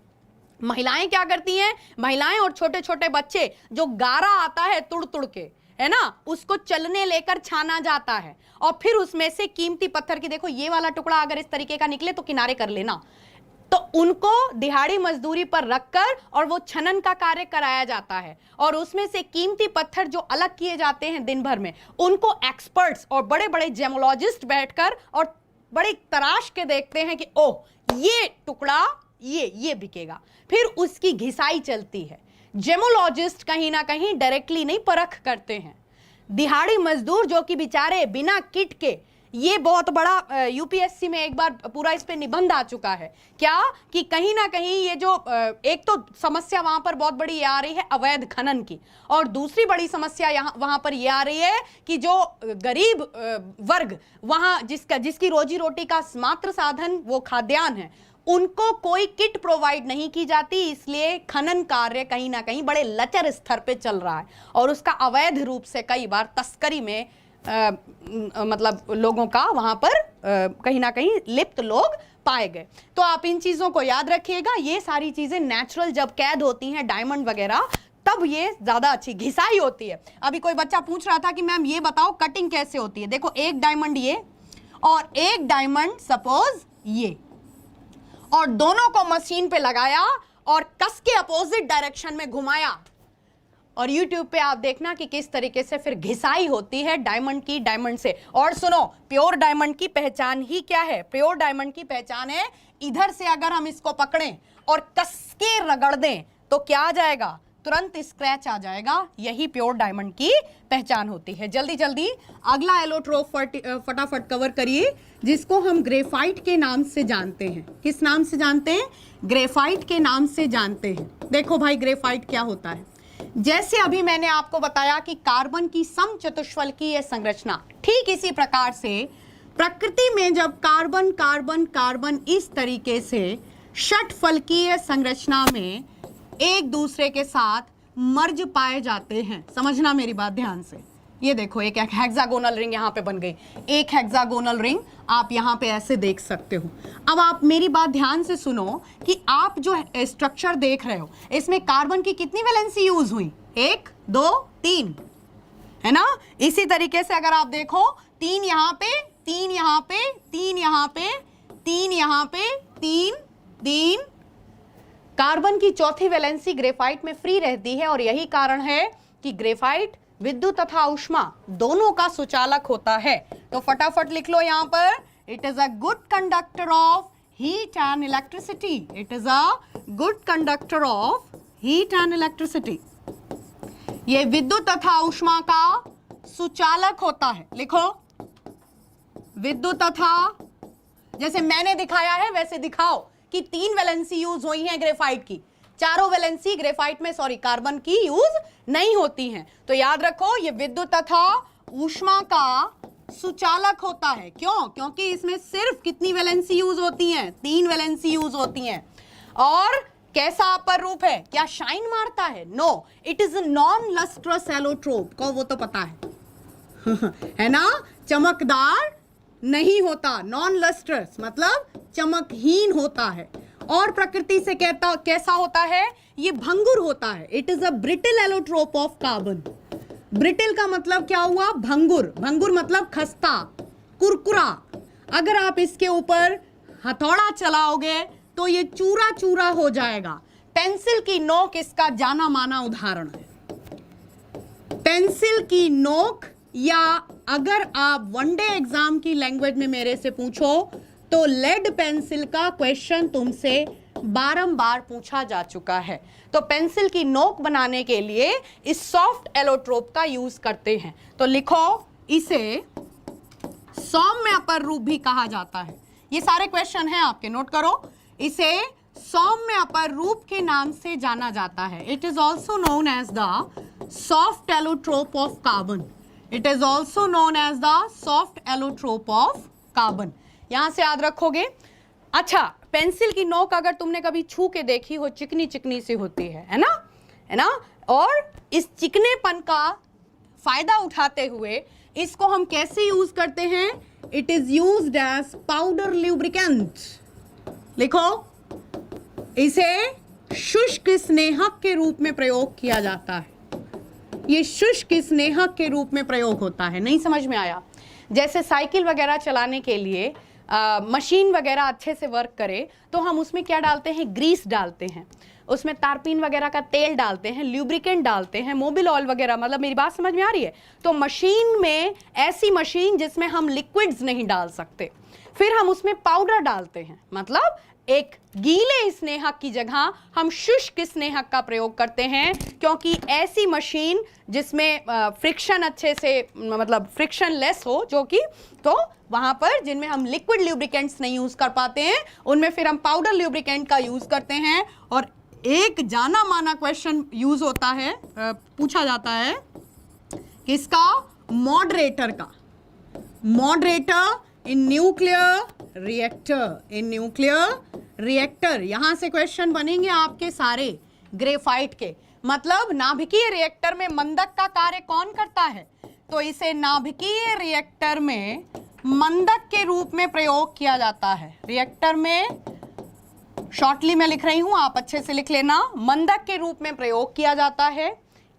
महिलाएं क्या करती हैं, महिलाएं और छोटे छोटे बच्चे, जो गारा आता है तुड़ तुड़ के, है ना, उसको चलने लेकर छाना जाता है, और फिर उसमें से कीमती पत्थर की, देखो ये वाला टुकड़ा अगर इस तरीके का निकले तो किनारे कर लेना, तो उनको दिहाड़ी मजदूरी पर रखकर और वो छनन का कार्य कराया जाता है, और उसमें से कीमती पत्थर जो अलग किए जाते हैं दिन भर में, उनको एक्सपर्ट्स और बड़े बड़े जेमोलॉजिस्ट बैठकर और बड़े तराश के देखते हैं कि ओह ये टुकड़ा ये बिकेगा, फिर उसकी घिसाई चलती है। जेमोलॉजिस्ट कहीं ना कहीं डायरेक्टली नहीं परख करते हैं, दिहाड़ी मजदूर जो कि बेचारे बिना किट के, ये बहुत बड़ा यूपीएससी में एक बार पूरा इस पे निबंध आ चुका है, क्या कि कहीं ना कहीं ये जो एक तो समस्या वहां पर बहुत बड़ी ये आ रही है अवैध खनन की, और दूसरी बड़ी समस्या वहां पर ये आ रही है कि जो गरीब वर्ग वहां जिसकी रोजी रोटी का मात्र साधन वो खाद्यान्न है, उनको कोई किट प्रोवाइड नहीं की जाती, इसलिए खनन कार्य कहीं ना कहीं बड़े लचर स्तर पे चल रहा है, और उसका अवैध रूप से कई बार तस्करी में मतलब लोगों का वहां पर कहीं ना कहीं लिप्त लोग पाए गए। तो आप इन चीजों को याद रखिएगा, ये सारी चीजें नेचुरल जब कैद होती हैं डायमंड वगैरह, तब ये ज्यादा अच्छी घिसाई होती है। अभी कोई बच्चा पूछ रहा था कि मैम ये बताओ कटिंग कैसे होती है। देखो एक डायमंड ये, और एक डायमंड सपोज ये, और दोनों को मशीन पे लगाया और कस के अपोजिट डायरेक्शन में घुमाया, और YouTube पे आप देखना कि किस तरीके से फिर घिसाई होती है डायमंड की डायमंड से। और सुनो, प्योर डायमंड की पहचान ही क्या है? प्योर डायमंड की पहचान है, इधर से अगर हम इसको पकड़ें और कस के रगड़ दें तो क्या आ जाएगा? तुरंत स्क्रैच आ जाएगा। यही प्योर डायमंड की पहचान होती है। जल्दी जल्दी अगला एलोट्रोप फटाफट कवर करिए, जिसको हम ग्रेफाइट के नाम से जानते हैं। किस नाम से जानते हैं? ग्रेफाइट के नाम से जानते हैं। देखो भाई, ग्रेफाइट क्या होता है? जैसे अभी मैंने आपको बताया कि कार्बन की समचतुष्फलकीय संरचना, ठीक इसी प्रकार से प्रकृति में जब कार्बन कार्बन कार्बन इस तरीके से षटफलकीय संरचना में एक दूसरे के साथ मर्ज पाए जाते हैं। समझना मेरी बात ध्यान से। ये देखो, एक हेक्सागोनल रिंग यहाँ पे बन गई, एक हेक्सागोनल रिंग आप यहाँ पे ऐसे देख सकते हो। अब आप मेरी बात ध्यान से सुनो कि आप जो स्ट्रक्चर देख रहे हो, इसमें कार्बन की कितनी वैलेंसी यूज हुई? 1 2 3, है ना? इसी तरीके से अगर आप देखो, 3 यहाँ पे, 3 यहाँ पे, 3 यहाँ पे, 3 यहाँ पे, 3 3, कार्बन की चौथी वैलेंसी ग्रेफाइट में फ्री रहती है। और यही कारण है कि ग्रेफाइट विद्युत तथा ऊष्मा दोनों का सुचालक होता है। तो फटाफट लिख लो यहां पर, it is a good conductor of heat and electricity. It is a good conductor of heat and electricity. ये विद्युत तथा ऊष्मा का सुचालक होता है। लिखो, विद्युत तथा, जैसे मैंने दिखाया है वैसे दिखाओ कि 3 वैलेंसी यूज हुई है ग्रेफाइट की, चारों वैलेंसी ग्रेफाइट में कार्बन की यूज नहीं होती हैं। तो याद रखो, ये विद्युत तथा ऊष्मा का सुचालक होता है। क्यों? क्योंकि इसमें सिर्फ कितनी वैलेंसी यूज होती हैं? 3 वैलेंसी यूज होती हैं। और कैसा अपर रूप है? क्या शाइन मारता है? No, it is non lustrous allotrope. को वो तो पता है है ना? चमकदार नहीं होता। नॉन लस्ट्रस मतलब चमकहीन होता है। और प्रकृति से कैसा होता है? ये भंगुर होता है। It is a brittle allotrope of carbon. Brittle का मतलब क्या हुआ? भंगुर। भंगुर मतलब खस्ता, कुरकुरा। अगर आप इसके ऊपर हथौड़ा चलाओगे तो ये चूरा चूरा हो जाएगा। पेंसिल की नोक इसका जाना माना उदाहरण है। पेंसिल की नोक, या अगर आप वनडे एग्जाम की लैंग्वेज में मेरे से पूछो तो लेड पेंसिल का क्वेश्चन तुमसे बारंबार पूछा जा चुका है। तो पेंसिल की नोक बनाने के लिए इस सॉफ्ट एलोट्रोप का यूज करते हैं। तो लिखो, इसे सौम्य अपर रूप भी कहा जाता है। ये सारे क्वेश्चन हैं आपके, नोट करो। इसे सौम्य अपर रूप के नाम से जाना जाता है। It is also known as the soft allotrope of carbon. It is also known as the soft allotrope of carbon. यहां से याद रखोगे। अच्छा, पेंसिल की नोक अगर तुमने कभी छू के देखी हो, चिकनी चिकनी सी होती है ना? है ना? और इस चिकनेपन का फायदा उठाते हुए इसको हम कैसे यूज करते हैं? It is used as powder lubricant. लिखो, इसे शुष्क स्नेहक के रूप में प्रयोग किया जाता है। ये शुष्क स्नेहक के रूप में प्रयोग होता है। नहीं समझ में आया? जैसे साइकिल वगैरह चलाने के लिए मशीन वगैरह अच्छे से वर्क करे तो हम उसमें क्या डालते हैं? ग्रीस डालते हैं, उसमें तारपीन वगैरह का तेल डालते हैं, ल्यूब्रिकेंट डालते हैं, मोबिल ऑयल वगैरह। मतलब मेरी बात समझ में आ रही है? तो मशीन में, ऐसी मशीन जिसमें हम लिक्विड्स नहीं डाल सकते, फिर हम उसमें पाउडर डालते हैं। मतलब एक गीले स्नेहक की जगह हम शुष्क स्नेहक का प्रयोग करते हैं, क्योंकि ऐसी मशीन जिसमें फ्रिक्शन अच्छे से, मतलब फ्रिक्शन लेस हो, जो कि तो वहां पर जिनमें हम लिक्विड ल्यूब्रिकेंट्स नहीं यूज कर पाते हैं, उनमें फिर हम पाउडर ल्यूब्रिकेंट का यूज करते हैं। और एक जाना माना क्वेश्चन यूज होता है, पूछा जाता है, किसका? मॉडरेटर का। मॉडरेटर इन न्यूक्लियर रिएक्टर। इन न्यूक्लियर रिएक्टर यहां से क्वेश्चन बनेंगे आपके सारे ग्रेफाइट के। मतलब नाभिकीय रिएक्टर में मंदक का कार्य कौन करता है? तो इसे नाभिकीय रिएक्टर में मंदक के रूप में प्रयोग किया जाता है। रिएक्टर में, शॉर्टली मैं लिख रही हूं, आप अच्छे से लिख लेना, मंदक के रूप में प्रयोग किया जाता है।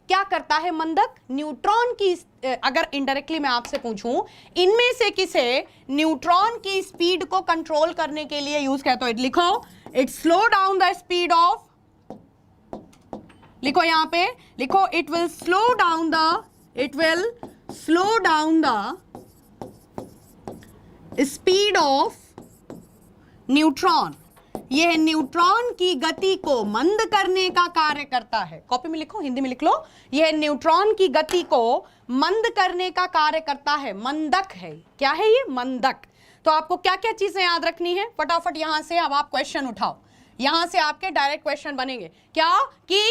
क्या करता है मंदक? न्यूट्रॉन की, अगर इनडायरेक्टली मैं आपसे पूछूं, इनमें से किसे न्यूट्रॉन की स्पीड को कंट्रोल करने के लिए यूज किया? तो लिखो, it slow down the speed of, लिखो यहां पे, लिखो it will slow down the speed of neutron. यह न्यूट्रॉन की गति को मंद करने का कार्य करता है। कॉपी में लिखो, हिंदी में लिख लो, यह न्यूट्रॉन की गति को मंद करने का कार्य करता है। मंदक है, क्या है ये? मंदक। तो आपको क्या क्या चीजें याद रखनी है? फटाफट यहां से अब आप क्वेश्चन उठाओ, यहां से आपके डायरेक्ट क्वेश्चन बनेंगे। क्या कि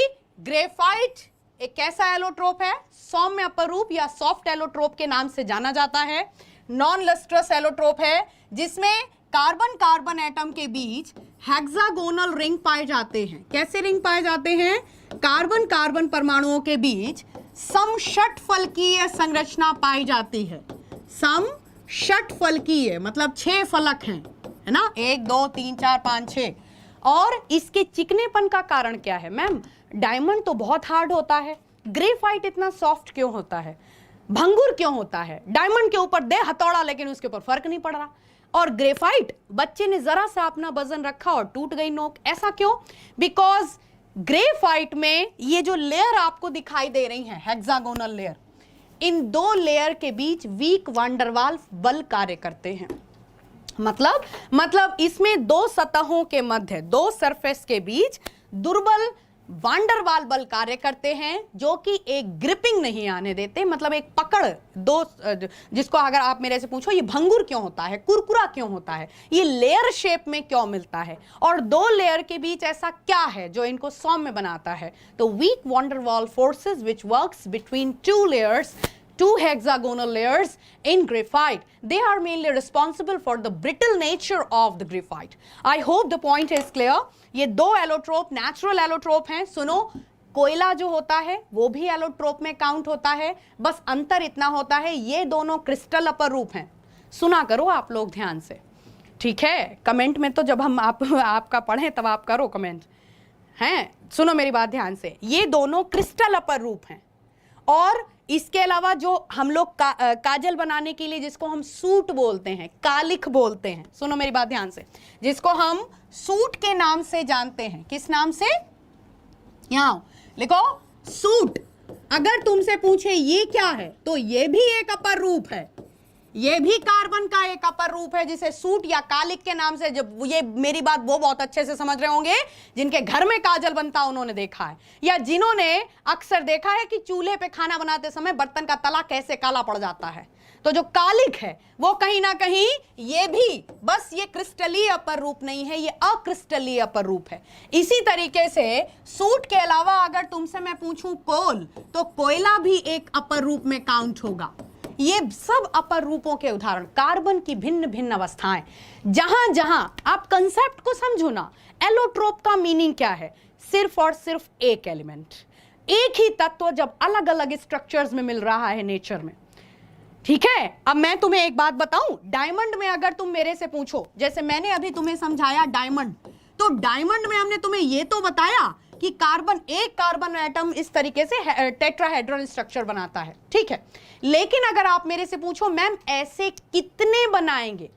ग्रेफाइट एक कैसा एलोट्रोप है? सौम्य अपरूप या सॉफ्ट एलोट्रोप के नाम से जाना जाता है। नॉन लस्ट्रस एलोट्रोप है, जिसमें कार्बन कार्बन एटम के बीच हेक्सागोनल रिंग पाए जाते हैं। कैसे रिंग पाए जाते हैं? कार्बन कार्बन परमाणुओं के बीच समषटफलकीय संरचना पाई जाती है। समषटफलकीय मतलब 6 फलक हैं, है ना, 1 2 3 4 5 6। और इसके चिकनेपन का कारण क्या है? मैम, डायमंड तो बहुत हार्ड होता है, ग्रेफाइट इतना सॉफ्ट क्यों होता है? भंगुर क्यों होता है? डायमंड के ऊपर दे हथौड़ा, लेकिन उसके ऊपर फर्क नहीं पड़ रहा। और ग्रेफाइट, बच्चे ने जरा सा अपना वजन रखा और टूट गई नोक। ऐसा क्यों? बिकॉज ग्रेफाइट में ये जो लेयर आपको दिखाई दे रही है, हेक्सागोनल लेयर, इन 2 लेयर के बीच वीक वांडरवाल्स बल कार्य करते हैं। मतलब इसमें 2 सतहों के मध्य, 2 सरफेस के बीच दुर्बल वांडरवाल बल कार्य करते हैं, जो कि एक ग्रिपिंग नहीं आने देते, मतलब एक पकड़, जिसको अगर आप मेरे से पूछो ये भंगुर क्यों होता है, कुरकुरा क्यों होता है, ये लेयर शेप में क्यों मिलता है, और 2 लेयर के बीच ऐसा क्या है जो इनको सौम्य बनाता है? तो weak van der Waals forces which works between 2 layers, 2 hexagonal layers in graphite, they are mainly responsible for the brittle nature of the graphite. I hope the point is clear. ये 2 एलोट्रोप नेचुरल एलोट्रोप हैं। सुनो, कोयला जो होता है वो भी allotrope में काउंट होता है, बस अंतर इतना होता है ये दोनों क्रिस्टल अपर रूप हैं। सुना करो आप लोग ध्यान से, ठीक है? कमेंट में तो जब हम आपका पढ़ें तब आप करो कमेंट, हैं? सुनो मेरी बात ध्यान से, ये दोनों क्रिस्टल अपर रूप हैं। और इसके अलावा जो हम लोग काजल बनाने के लिए जिसको हम सूट बोलते हैं, कालिख बोलते हैं, सुनो मेरी बात ध्यान से, जिसको हम सूट के नाम से जानते हैं। किस नाम से? यहां लिखो, सूट। अगर तुमसे पूछे ये क्या है, तो ये भी एक अपर रूप है, ये भी कार्बन का एक अपर रूप है, जिसे सूट या कालिक के नाम से, जब ये मेरी बात वो बहुत अच्छे से समझ रहे होंगे जिनके घर में काजल बनता उन्होंने देखा है, या जिन्होंने अक्सर देखा है कि चूल्हे पे खाना बनाते समय बर्तन का तला कैसे काला पड़ जाता है। तो जो कालिक है वो कहीं ना कहीं ये भी, बस ये क्रिस्टलीय अपर रूप नहीं है, ये अक्रिस्टलीय अपर रूप है। इसी तरीके से सूट के अलावा अगर तुमसे मैं पूछूं कोल, तो कोयला भी एक अपर रूप में काउंट होगा। ये सब अपर रूपों के उदाहरण, कार्बन की भिन्न भिन्न अवस्थाएं। जहां जहां आप कंसेप्ट को समझो ना, एलोट्रोप का मीनिंग क्या है? सिर्फ और सिर्फ एक एलिमेंट, एक ही तत्व जब अलग अलग स्ट्रक्चर्स में मिल रहा है नेचर में, ठीक है? अब मैं तुम्हें एक बात बताऊं, डायमंड में अगर तुम मेरे से पूछो, जैसे मैंने अभी तुम्हें समझाया डायमंड, तो डायमंड में हमने तुम्हें यह तो बताया कि एक कार्बन एटम इस तरीके से टेट्राहेड्रल स्ट्रक्चर बनाता है, ठीक है? लेकिन अगर आप मेरे से पूछो मैम ऐसे कितने बनाएंगे,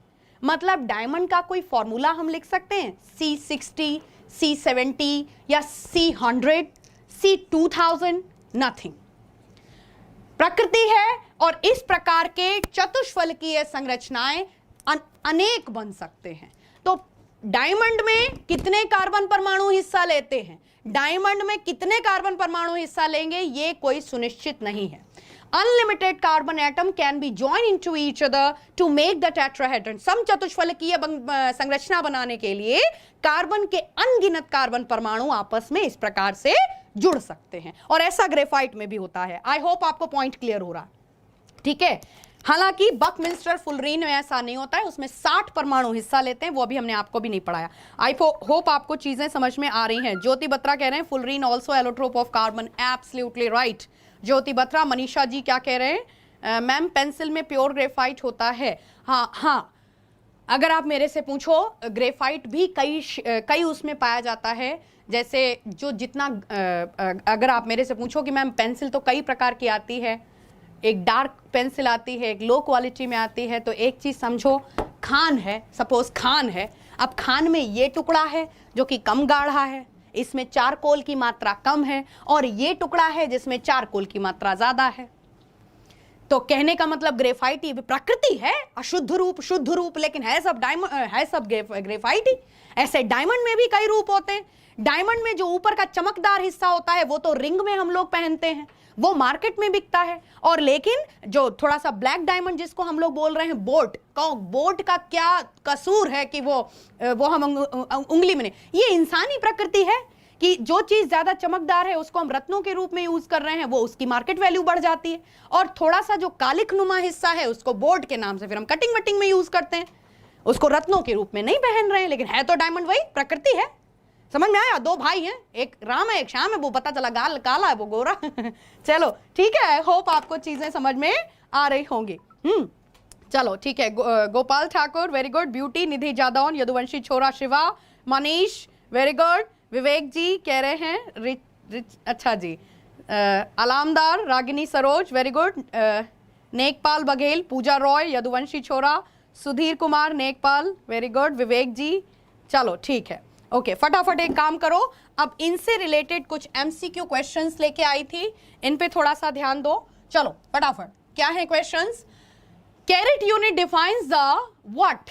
मतलब डायमंड का कोई फॉर्मूला हम लिख सकते हैं, C60, C70 या C100, C2000? नथिंग। प्रकृति है और इस प्रकार के चतुष्फलकीय संरचनाएं अनेक बन सकते हैं। तो डायमंड में कितने कार्बन परमाणु हिस्सा लेते हैं, डायमंड में कितने कार्बन परमाणु हिस्सा लेंगे, ये कोई सुनिश्चित नहीं है। Unlimited carbon atom can be join into each other to make the tetrahedron. सम चतुष्फलकीय संरचना बनाने के लिए कार्बन के अनगिनत कार्बन परमाणु आपस में इस प्रकार से जुड़ सकते हैं, और ऐसा ग्रेफाइट में भी होता है। आई होप आपको पॉइंट क्लियर हो रहा, ठीक है? हालांकि बकमिंस्टर फुलरीन में ऐसा नहीं होता है, उसमें 60 परमाणु हिस्सा लेते हैं, वो अभी हमने आपको भी नहीं पढ़ाया। आई होप आपको चीजें समझ में आ रही हैं। ज्योति बत्रा कह रहे हैं fullerene also allotrope of carbon, absolutely right Jyoti Batra. Manisha ji क्या कह रहे हैं? मैम पेंसिल में प्योर ग्रेफाइट होता है। हाँ, अगर आप मेरे से पूछो ग्रेफाइट भी कई उसमें पाया जाता है, जैसे जो जितना अगर आप मेरे से पूछो कि मैम पेंसिल तो कई प्रकार की आती है, एक डार्क पेंसिल आती है, एक लो क्वालिटी में आती है, तो एक चीज समझो, खान है, सपोज खान है, अब खान में ये टुकड़ा है जो कि कम गाढ़ा है, इसमें चारकोल की मात्रा कम है, और ये टुकड़ा है जिसमें चारकोल की मात्रा ज्यादा है। तो कहने का मतलब ग्रेफाइट ही प्रकृति है, अशुद्ध रूप शुद्ध रूप, लेकिन है सब डायमंड, है सब ग्रेफाइट ही। ऐसे डायमंड में भी कई रूप होते हैं। डायमंड में जो ऊपर का चमकदार हिस्सा होता है वो तो रिंग में हम लोग पहनते हैं, वो मार्केट में बिकता है, और लेकिन जो थोड़ा सा ब्लैक डायमंड जिसको हम लोग बोल रहे हैं बोट का क्या कसूर है कि वो हम उंगली में नहीं, ये इंसानी प्रकृति है कि जो चीज ज्यादा चमकदार है उसको हम रत्नों के रूप में यूज कर रहे हैं, वो उसकी मार्केट वैल्यू बढ़ जाती है, और थोड़ा सा जो कालिक नुमा हिस्सा है उसको बोर्ड के नाम से फिर हम कटिंग वटिंग में यूज करते हैं, उसको रत्नों के रूप में नहीं पहन रहे हैं, लेकिन है तो डायमंड वही प्रकृति है। समझ में आया? दो भाई हैं, एक राम है एक श्याम है, वो पता चला गाल काला है वो गोरा चलो ठीक है, होप आपको चीजें समझ में आ रही होंगी। चलो ठीक है। Gopal Thakur very good, beauty Nidhi Jadaun, Yaduvanshi छोरा शिवा, मनीष वेरी गुड, विवेक जी कह रहे हैं अच्छा जी, अलामदार रागिनी सरोज वेरी गुड, नेकपाल बघेल, पूजा रॉय, यदुवंशी छोरा, सुधीर कुमार नेकपाल वेरी गुड, विवेक जी। चलो ठीक है, ओके फटाफट एक काम करो, अब इनसे रिलेटेड कुछ एमसीक्यू क्वेश्चंस लेके आई थी, इन पे थोड़ा सा ध्यान दो। चलो फटाफट, क्या है questions? Carat unit defines the what?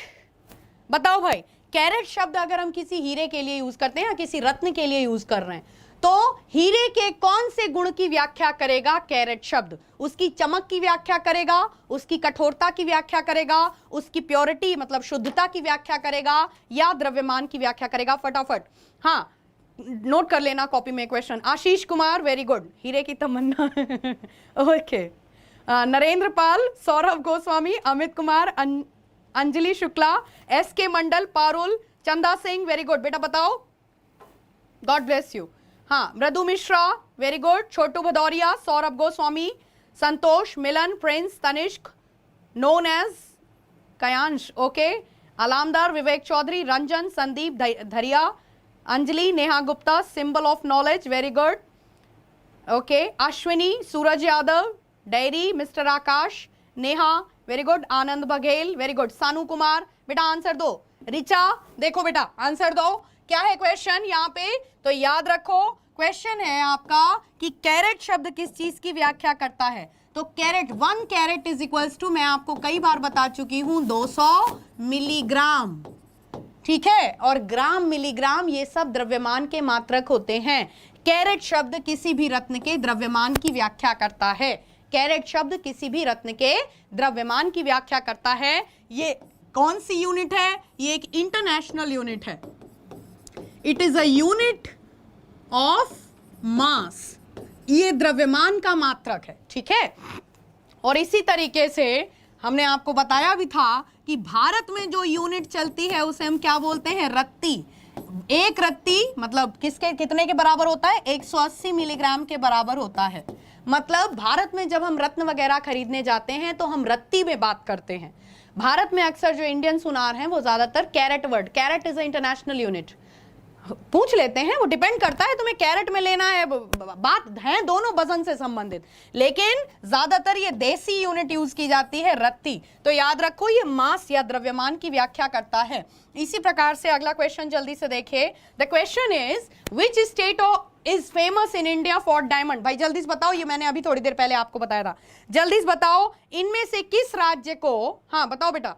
बताओ भाई, कैरेट शब्द अगर हम किसी हीरे के लिए यूज करते हैं या किसी रत्न के लिए यूज कर रहे हैं, तो हीरे के कौन से गुण की व्याख्या करेगा कैरेट शब्द? उसकी चमक की व्याख्या करेगा, उसकी कठोरता की व्याख्या करेगा, उसकी प्योरिटी मतलब शुद्धता की व्याख्या करेगा, या द्रव्यमान की व्याख्या करेगा? फटाफट हाँ नोट कर लेना कॉपी में question. Ashish Kumar very good, हीरे की तमन्ना ओके। नरेंद्र पाल, सौरभ गोस्वामी, अमित कुमार, अंजलि शुक्ला, एस के मंडल, पारुल, चंदा सिंह वेरी गुड, बेटा बताओ, गॉड ब्लेस यू। हाँ Mridu Mishra very good, Chhotu Bhadauria, Saurabh Goswami, Santosh, Milan, Prince, Tanishk known as Kayansh, okay, Alamdar, Vivek Chaudhary, Ranjan, Sandeep Dhariya, Anjali, Neha Gupta, symbol of knowledge very good, okay, Ashwini, Suraj Yadav, diary, mister Akash, Neha very good, Anand Baghel very good, Sanu Kumar, बेटा आंसर दो, रिचा देखो बेटा आंसर दो, क्या है क्वेश्चन यहाँ पे? तो याद रखो क्वेश्चन है आपका कि कैरेट शब्द किस चीज की व्याख्या करता है। तो carat, 1 carat is equals to, मैं आपको कई बार बता चुकी हूं, 200 मिलीग्राम, ठीक है, और ग्राम मिलीग्राम ये सब द्रव्यमान के मात्रक होते हैं। कैरेट शब्द किसी भी रत्न के द्रव्यमान की व्याख्या करता है, कैरेट शब्द किसी भी रत्न के द्रव्यमान की व्याख्या करता है। ये कौन सी यूनिट है? ये एक इंटरनेशनल यूनिट है, it is a unit of mass, ये द्रव्यमान का मात्रक है, ठीक है। और इसी तरीके से हमने आपको बताया भी था कि भारत में जो यूनिट चलती है उसे हम क्या बोलते हैं? रत्ती। एक रत्ती मतलब किसके कितने के बराबर होता है? 180 मिलीग्राम के बराबर होता है। मतलब भारत में जब हम रत्न वगैरह खरीदने जाते हैं तो हम रत्ती में बात करते हैं। भारत में अक्सर जो इंडियन सुनार हैं वो ज्यादातर carat word, carat is a international unit, पूछ लेते हैं, वो डिपेंड करता है तुम्हें कैरेट में लेना है, बात है दोनों वजन से संबंधित, लेकिन ज्यादातर ये देसी यूनिट यूज की जाती है रत्ती। तो याद रखो ये मास या द्रव्यमान की व्याख्या करता है। इसी प्रकार से अगला क्वेश्चन जल्दी से देखिए। The question is which state is famous in India for diamond? भाई जल्दी से बताओ, ये मैंने अभी थोड़ी देर पहले आपको बताया था, जल्दी से बताओ इनमें से किस राज्य को, हाँ बताओ बेटा।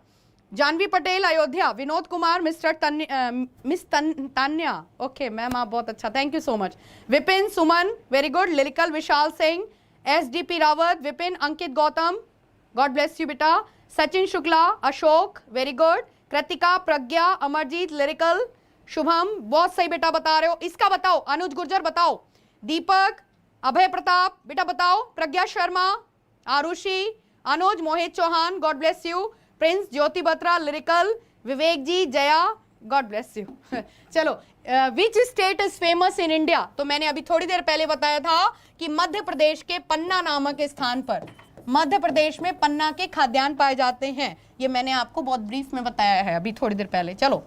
Janvi Patel Ayodhya, Vinod Kumar, miss Tanya, okay ma'am आप बहुत अच्छा, thank you so much. Vipin Suman very good, lyrical Vishal Singh, SDP Rawat, Vipin, Ankit Gautam, God bless you बेटा, Sachin Shukla, Ashok very good, Kritika, Pragya, Amarjeet, lyrical, Shubham बहुत सही बेटा बता रहे हो। इसका बताओ, अनुज गुर्जर बताओ, दीपक, अभय प्रताप बेटा बताओ, Pragya Sharma, Arushi, Anuj, Mohit Chauhan, god bless you, Prince, Jyoti Batra, lyrical, Vivek ji, Jaya, god bless you. चलो, which state is famous in India? तो मैंने अभी थोड़ी देर पहले बताया था कि मध्य प्रदेश के पन्ना नामक स्थान पर, मध्य प्रदेश में पन्ना के खाद्यान्न पाए जाते हैं। ये मैंने आपको बहुत ब्रीफ में बताया है अभी थोड़ी देर पहले। चलो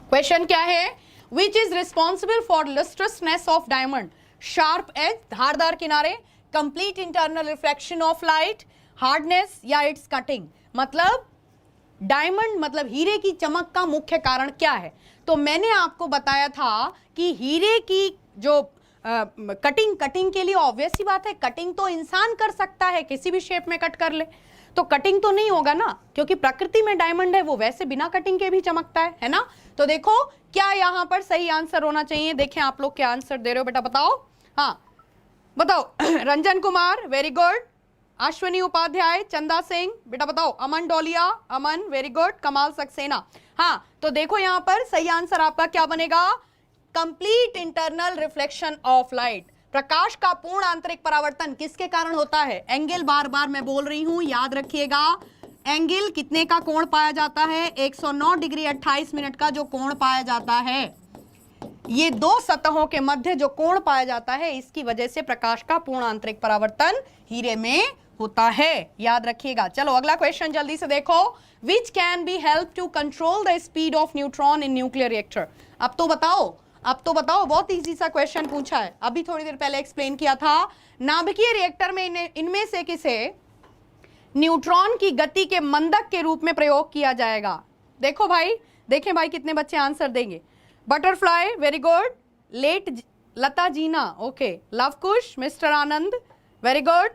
क्वेश्चन क्या है, which is responsible for lustrousness of diamond, sharp edge, धारदार किनारे, complete internal reflection of light, hardness या इट्स कटिंग। मतलब डायमंड मतलब हीरे की चमक का मुख्य कारण क्या है? तो मैंने आपको बताया था कि हीरे की जो कटिंग के लिए ऑब्वियस ही बात है, कटिंग तो इंसान कर सकता है, किसी भी शेप में कट कर ले, तो कटिंग तो नहीं होगा ना, क्योंकि प्रकृति में डायमंड है वो वैसे बिना कटिंग के भी चमकता है ना। तो देखो क्या यहां पर सही आंसर होना चाहिए, देखें आप लोग क्या आंसर दे रहे हो बेटा, बताओ। हाँ बताओ रंजन कुमार वेरी गुड, अश्विनी उपाध्याय, चंदा सिंह बेटा बताओ, अमन डोलिया, अमन वेरी गुड, कमाल सक्सेना। हाँ तो देखो यहां पर सही आंसर आपका क्या बनेगा, complete internal reflection of light. प्रकाश का पूर्ण आंतरिक परावर्तन किसके कारण होता है? एंगल, बार बार मैं बोल रही हूं, याद रखिएगा। एंगल कितने का कोण पाया जाता है? 109 डिग्री 28 मिनट का जो कोण पाया जाता है, ये दो सतहों के मध्य जो कोण पाया जाता है, इसकी वजह से प्रकाश का पूर्ण आंतरिक परावर्तन हीरे में होता है, याद रखिएगा। चलो अगला क्वेश्चन जल्दी से देखो, which can be help to control the speed of neutron in nuclear reactor. अब तो बताओ, बहुत इजी सा क्वेश्चन पूछा है, अभी थोड़ी देर पहले एक्सप्लेन किया था। नाभिकीय रिएक्टर में इनमें से किसे न्यूट्रॉन की गति के मंदक के रूप में प्रयोग किया जाएगा? देखो भाई, देखें भाई कितने बच्चे आंसर देंगे। बटरफ्लाई वेरी गुड, लेट Lata Jeena okay, Lavkush, mister Anand very good,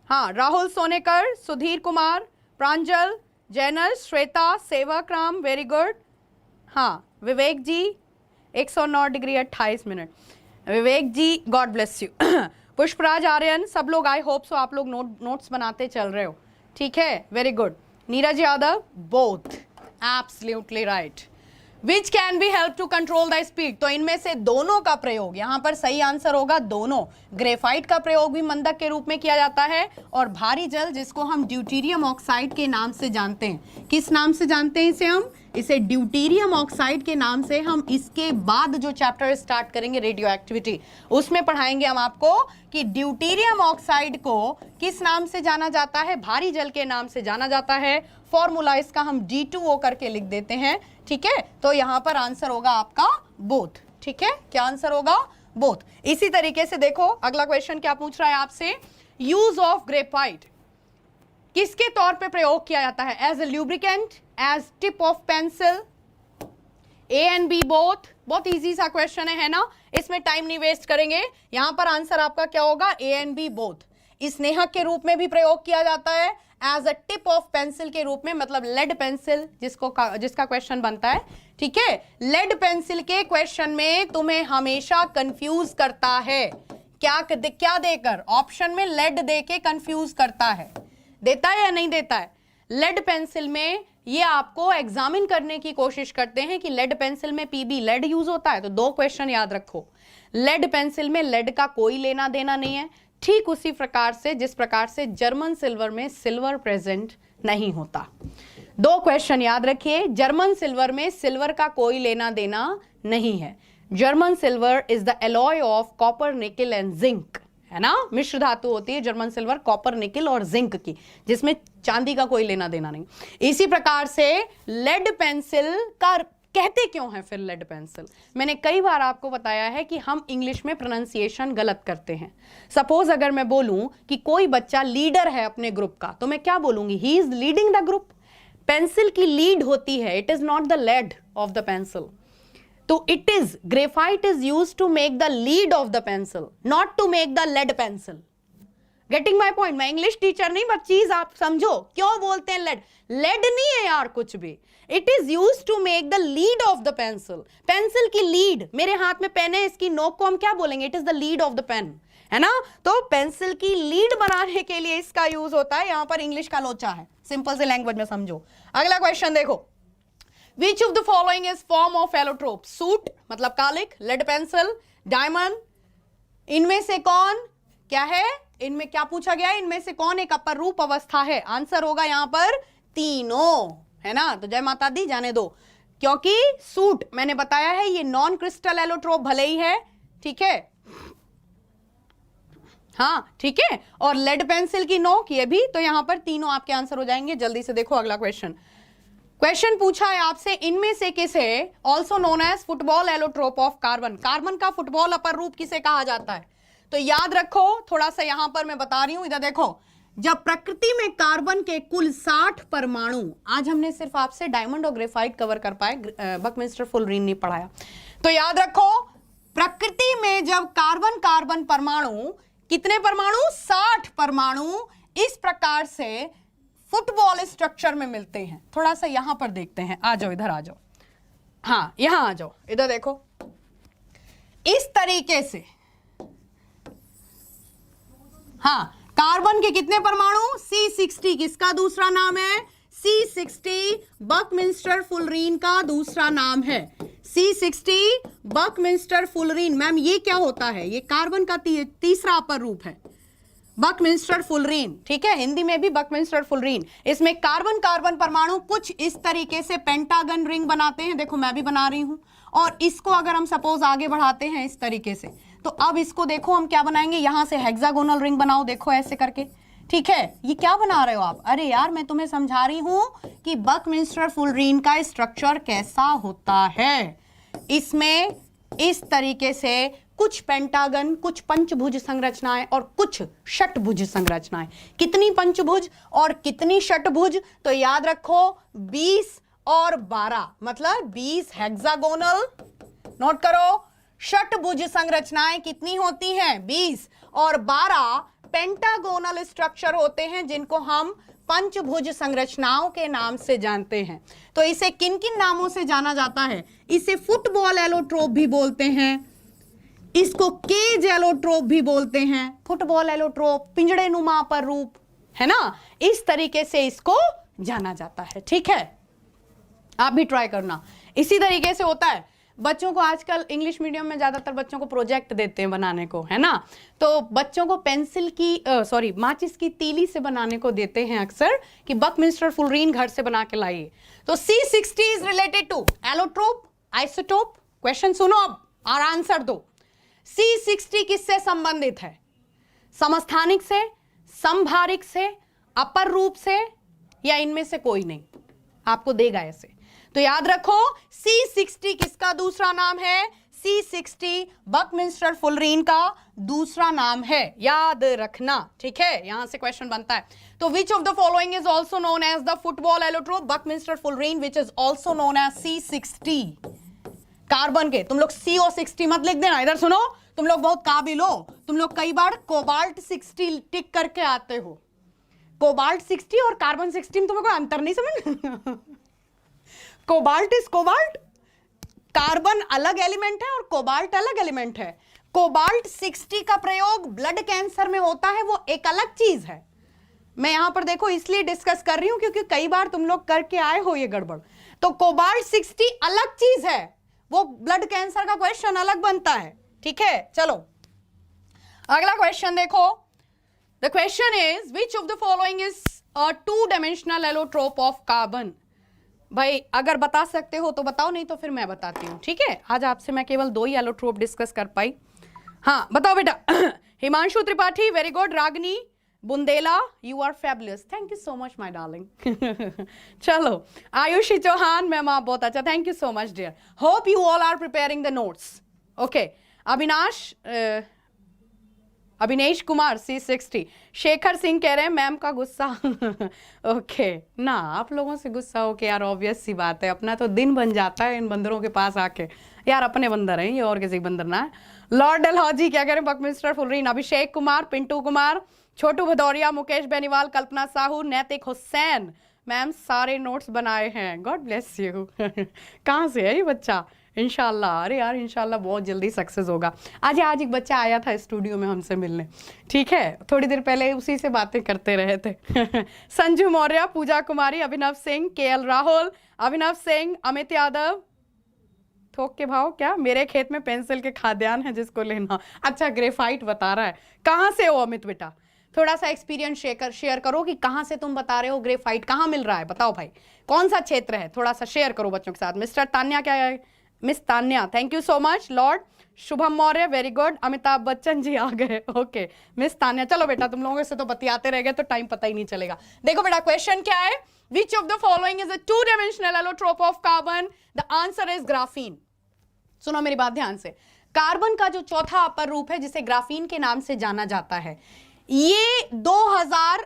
हाँ राहुल सोनेकर, सुधीर कुमार, प्रांजल, जैनस, श्वेता, सेवक राम वेरी गुड, हाँ Vivek ji 109 degree 28 minute, Vivek ji God bless you. Pushpraj Aryan, सब लोग आई होप सो आप लोग नोट्स बनाते चल रहे हो, ठीक है very good. Neeraj Yadav both absolutely right. Which can be help to control the speed, तो इनमें से दोनों का प्रयोग, यहां पर सही आंसर होगा दोनों। ग्रेफाइट का प्रयोग भी मंदक के रूप में किया जाता है, और भारी जल जिसको हम ड्यूटीरियम ऑक्साइड के नाम से जानते हैं, किस नाम से जानते हैं इसे? हम इसे ड्यूटीरियम ऑक्साइड के नाम से, हम इसके बाद जो चैप्टर स्टार्ट करेंगे रेडियो एक्टिविटी, उसमें पढ़ाएंगे हम आपको कि ड्यूटीरियम ऑक्साइड को किस नाम से जाना जाता है? भारी जल के नाम से जाना जाता है। फॉर्मूला इसका हम D2O करके लिख देते हैं, ठीक है। तो यहां पर आंसर होगा आपका बोथ, ठीक है। क्या आंसर होगा? बोथ। इसी तरीके से देखो अगला क्वेश्चन क्या पूछ रहा है आपसे, यूज ऑफ ग्रेफाइट किसके तौर पे प्रयोग किया जाता है? As a lubricant, as tip of pencil, A and B both. बहुत इजी सा क्वेश्चन है ना, इसमें टाइम नहीं वेस्ट करेंगे। यहां पर आंसर आपका क्या होगा? A and B both. स्नेहक के रूप में भी प्रयोग किया जाता है, as a tip of pencil के रूप में, मतलब लेड पेंसिल जिसका क्वेश्चन बनता है, ठीक है। लेड पेंसिल के क्वेश्चन में तुम्हें हमेशा कंफ्यूज करता है, क्या देकर? ऑप्शन में लेड दे के कंफ्यूज करता है, देता है या नहीं देता है? लेड पेंसिल में ये आपको एग्जामिन करने की कोशिश करते हैं कि लेड पेंसिल में पीबी लेड यूज होता है, तो दो क्वेश्चन याद रखो। लेड पेंसिल में लेड का कोई लेना देना नहीं है, ठीक उसी प्रकार से जिस प्रकार से जर्मन सिल्वर में सिल्वर प्रेजेंट नहीं होता। दो क्वेश्चन याद रखिए, जर्मन सिल्वर में सिल्वर का कोई लेना देना नहीं है। German silver is the alloy of copper, निकल एंड जिंक, है ना, मिश्र धातु होती है जर्मन सिल्वर, कॉपर, निकल और जिंक की, जिसमें चांदी का कोई लेना देना नहीं। इसी प्रकार से लेड पेंसिल का कहते क्यों है फिर लेड पेंसिल? मैंने कई बार आपको बताया है कि हम इंग्लिश में प्रोनाउंसिएशन गलत करते हैं। सपोज अगर मैं बोलूं कि कोई बच्चा लीडर है अपने ग्रुप का, तो मैं क्या बोलूंगी? He is leading the group. Pencil की लीड होती है, it is not the lead of the pencil. तो it is, graphite is used to make the lead of the pencil, not to make the lead pencil. Getting my point? मैं English teacher नहीं, but चीज आप समझो क्यों बोलते हैं lead. Lead नहीं है यार कुछ भी, it is use to make the lead of the pencil. Pencil की लीड, मेरे हाथ में पेन है, इसकी नोक को हम क्या बोलेंगे? It is the lead of the pen, है ना। तो पेंसिल की लीड बनाने के लिए इसका यूज होता है, यहां पर इंग्लिश का लोचा है, सिंपल से लैंग्वेज में समझो। अगला क्वेश्चन देखो, Which of the following is form of allotrope? Suit मतलब कालिक, लेड पेंसिल, डायमंड, इनमें से कौन क्या है? इनमें क्या पूछा गया है? इनमें से कौन एक अपर रूप अवस्था है? आंसर होगा यहां पर तीनों, है ना। तो जय माता दी, जाने दो, क्योंकि सूट मैंने बताया है ये नॉन क्रिस्टल एलोट्रोप भले ही है, ठीक है, हाँ ठीक है, और लेड पेंसिल की नोक ये भी, तो यहां पर तीनों आपके आंसर हो जाएंगे। जल्दी से देखो अगला क्वेश्चन। क्वेश्चन पूछा है आपसे, इनमें से किसे also known as football allotrope of carbon, carbon का फुटबॉल अपर रूप किसे कहा जाता है? तो याद रखो, थोड़ा सा यहां पर मैं बता रही हूं, इधर देखो, जब प्रकृति में कार्बन के कुल 60 परमाणु, आज हमने सिर्फ आपसे डायमंड और ग्रेफाइट कवर कर पाए, बकमिंस्टर फुलरीन नहीं पढ़ाया, तो याद रखो प्रकृति में जब कार्बन परमाणु, कितने परमाणु? 60 परमाणु इस प्रकार से फुटबॉल स्ट्रक्चर में मिलते हैं। थोड़ा सा यहां पर देखते हैं, आ जाओ इधर आ जाओ, हाँ यहां आ जाओ, इधर देखो, इस तरीके से, हाँ कार्बन के कितने परमाणु? C60, किसका दूसरा नाम है? C60 बकमिंस्टर फुलरीन का दूसरा नाम है, C60 बकमिंस्टर फुलरीन। मैम ये क्या होता है? ये कार्बन का तीसरा अपर रूप है, बकमिंस्टर फुलरीन, ठीक है, हिंदी में भी बकमिंस्टर फुलरीन। इसमें कार्बन परमाणु कुछ इस तरीके से पेंटागन रिंग बनाते हैं, देखो मैं भी बना रही हूं, और इसको अगर हम सपोज आगे बढ़ाते हैं इस तरीके से, तो अब इसको देखो हम क्या बनाएंगे, यहां से हेक्सागोनल रिंग बनाओ, देखो ऐसे करके, ठीक है। ये क्या बना रहे हो आप? अरे यार मैं तुम्हें समझा रही हूं कि बकमिंस्टर फुलरीन का स्ट्रक्चर कैसा होता है। इसमें इस तरीके से कुछ पेंटागन, कुछ पंचभुज संरचनाएं और कुछ षटभुज संरचनाएं। कितनी पंचभुज और कितनी षटभुज? तो याद रखो 20 और 12, मतलब 20 हेक्सागोनल, नोट करो, षटभुज संरचनाएं कितनी होती हैं? 20, और 12 पेंटागोनल स्ट्रक्चर होते हैं जिनको हम पंचभुज संरचनाओं के नाम से जानते हैं। तो इसे किन किन नामों से जाना जाता है? इसे फुटबॉल एलोट्रोप भी बोलते हैं, इसको केज एलोट्रोप भी बोलते हैं, फुटबॉल एलोट्रोप, पिंजड़े नुमा पर रूप, है ना, इस तरीके से इसको जाना जाता है, ठीक है। आप भी ट्राई करना, इसी तरीके से होता है। बच्चों को आजकल इंग्लिश मीडियम में ज्यादातर बच्चों को प्रोजेक्ट देते हैं बनाने को, है ना, तो बच्चों को पेंसिल की माचिस की तीली से बनाने को देते हैं अक्सर कि बकमिंस्टर फुलरीन घर से बना के लाइए। तो C60 is related to allotrope, isotope. Question सुनो अब और आंसर दो। C60 किससे संबंधित है? समस्थानिक से, समभारिक से, अपर रूप से, या इनमें से कोई नहीं? आपको देगा ऐसे, तो याद रखो C60 किसका दूसरा नाम है? C60 बकमिंस्टर फुलरीन का दूसरा नाम है, याद रखना, ठीक है। यहां से क्वेश्चन बनता है। तो which of the following is also known as the football allotrope buckminsterfullerene which is also known as C60? Carbon के तुम लोग CO60 मत लिख देना, इधर सुनो, तुम लोग बहुत काबिल हो, तुम लोग कई बार कोबाल्ट 60 टिक करके आते हो। कोबाल्ट 60 और कार्बन 60 में तुम्हें कोई अंतर नहीं समझ? कोबाल्ट इज कोबाल्ट, कार्बन अलग एलिमेंट है और कोबाल्ट अलग एलिमेंट है। कोबाल्ट 60 का प्रयोग ब्लड कैंसर में होता है, वो एक अलग चीज है। मैं यहां पर देखो इसलिए डिस्कस कर रही हूं क्योंकि कई बार तुम लोग करके आए हो ये गड़बड़। तो कोबाल्ट 60 अलग चीज है, वो ब्लड कैंसर का क्वेश्चन अलग बनता है, ठीक है। चलो अगला क्वेश्चन देखो। The question is which of the following is a 2-डायमेंशनल एलोट्रोप ऑफ कार्बन? भाई अगर बता सकते हो तो बताओ, नहीं तो फिर मैं बताती हूँ, ठीक है। आज आपसे मैं केवल 2 ही एलोट्रोप डिस्कस कर पाई। हाँ बताओ बेटा। Himanshu Tripathi, very good. Ragini Bundela, you are fabulous, thank you so much my darling. चलो आयुषी चौहान, मैम आप बहुत अच्छा, thank you so much dear. Hope you all are preparing the notes, okay. Abhinesh Kumar C60। Shekhar Singh कह रहे हैं मैम का गुस्सा। ओके ना, आप लोगों से गुस्सा हो के यार, ऑब्वियस सी बात है, अपना तो दिन बन जाता है इन बंदरों के पास आके। यार अपने बंदर हैं ये, और किसी बंदर ना है। लॉर्ड डलहौजी क्या कह रहे हैं? Buckminster fullerene. Abhishek Kumar, Pintu Kumar, Chhotu Bhadauria, Mukesh Beniwal, Kalpana Sahu, Naitik Hussain, ma'am सारे नोट्स बनाए हैं, गॉड ब्लेस यू। कहाँ से है ये बच्चा? इंशाल्लाह, अरे यार इंशाल्लाह बहुत जल्दी सक्सेस होगा। आज एक बच्चा आया था स्टूडियो में हमसे मिलने, ठीक है, थोड़ी देर पहले उसी से बातें करते रहे थे। संजू मौर्य, पूजा कुमारी, अभिनव सिंह, KL राहुल, अभिनव सिंह, अमित यादव। थोक के भाव क्या? मेरे खेत में पेंसिल के खाद्यान्न है जिसको लेना। अच्छा ग्रेफाइट बता रहा है। कहाँ से हो अमित बेटा? थोड़ा सा एक्सपीरियंस शेयर करो कि कहाँ से तुम बता रहे हो, ग्रेफाइट कहाँ मिल रहा है, बताओ भाई, कौन सा क्षेत्र है, थोड़ा सा शेयर करो बच्चों के साथ। मिस्टर तान्या क्या है? Miss Tanya, thank you so much. Lord Shubham Maurya, very good. Amitabh Bachchan ji आ गए, ओके। मिस तान्या, चलो बेटा तुम लोगों से तो बतियाते रह गए तो टाइम पता ही नहीं चलेगा। देखो बेटा क्वेश्चन क्या है, विच of the following is a two dimensional allotrope of carbon? The answer is graphene. सुनो मेरी बात ध्यान से, कार्बन का जो चौथा अपर रूप है जिसे ग्राफीन के नाम से जाना जाता है, ये 2000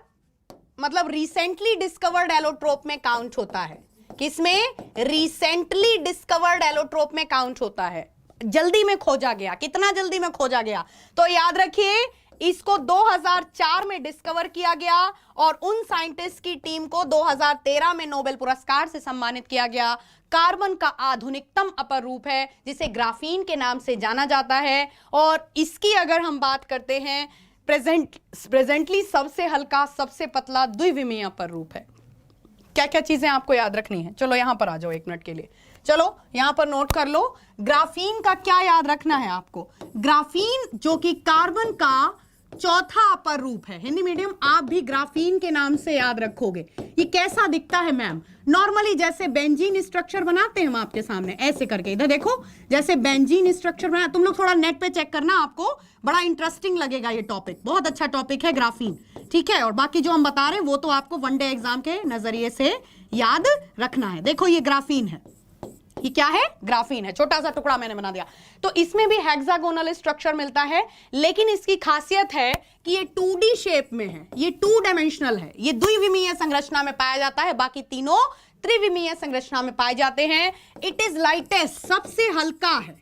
मतलब रिसेंटली डिस्कवर्ड एलोट्रोप में काउंट होता है। किसमें? रिसेंटली डिस्कवर्ड एलोट्रोप में काउंट होता है। जल्दी में खोजा गया, कितना जल्दी में खोजा गया? तो याद रखिए इसको 2004 में डिस्कवर किया गया और उन साइंटिस्ट की टीम को 2013 में नोबेल पुरस्कार से सम्मानित किया गया। कार्बन का आधुनिकतम अपर रूप है जिसे ग्राफीन के नाम से जाना जाता है। और इसकी अगर हम बात करते हैं, प्रेजेंटली सबसे हल्का, सबसे पतला, द्विविमीय अपर रूप है। क्या क्या चीजें आपको याद रखनी है? चलो यहां पर आ जाओ एक मिनट के लिए, चलो यहां पर नोट कर लो। ग्राफीन का क्या याद रखना है आपको? ग्राफीन जो कि कार्बन का चौथा अपर रूप है। हिंदी मीडियम आप भी ग्राफीन के नाम से याद रखोगे। ये कैसा दिखता है मैम? नॉर्मली जैसे बेंजीन स्ट्रक्चर बनाते हैं हम आपके सामने ऐसे करके, इधर देखो जैसे बेंजीन स्ट्रक्चर बना। तुम लोग थोड़ा नेट पे चेक करना, आपको बड़ा इंटरेस्टिंग लगेगा ये टॉपिक, बहुत अच्छा टॉपिक है ग्राफीन, ठीक है। और बाकी जो हम बता रहे हैं वो तो आपको वनडे एग्जाम के नजरिए से याद रखना है। देखो ये ग्राफीन है, ये क्या है? ग्राफीन है। छोटा सा टुकड़ा मैंने बना दिया। तो इसमें भी हेक्सागोनल स्ट्रक्चर मिलता है, लेकिन इसकी खासियत है कि ये 2D शेप में है, ये 2 डायमेंशनल है, ये द्विविमीय संरचना में पाया जाता है, बाकी तीनों त्रिविमीय संरचना में पाए जाते हैं। इट इज लाइटेस्ट, सबसे हल्का है,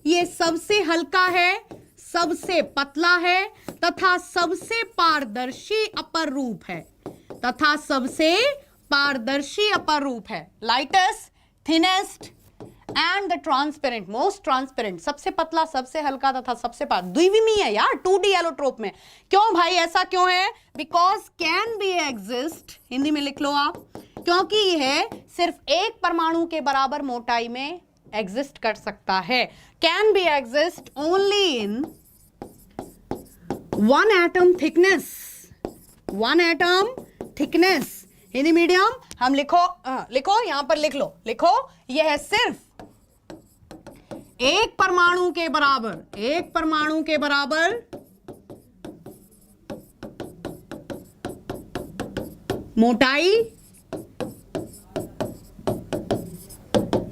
ये सबसे हल्का है, सबसे पतला है तथा सबसे पारदर्शी अपर रूप है, तथा सबसे पारदर्शी अपर रूप है। Lightest, thinnest and the transparent, most transparent, सबसे पतला, सबसे हल्का तथा सबसे पार, द्विविमीय है यार 2D एलोट्रोप में। क्यों भाई ऐसा क्यों है? Because can be exist, Hindi में लिख लो आप, क्योंकि यह सिर्फ एक परमाणु के बराबर मोटाई में एग्जिस्ट कर सकता है। Can be exist only in 1 atom thickness, 1 atom thickness। Hindi medium हम लिखो, लिखो यहां पर लिख लो, लिखो यह है सिर्फ एक परमाणु के बराबर, एक परमाणु के बराबर मोटाई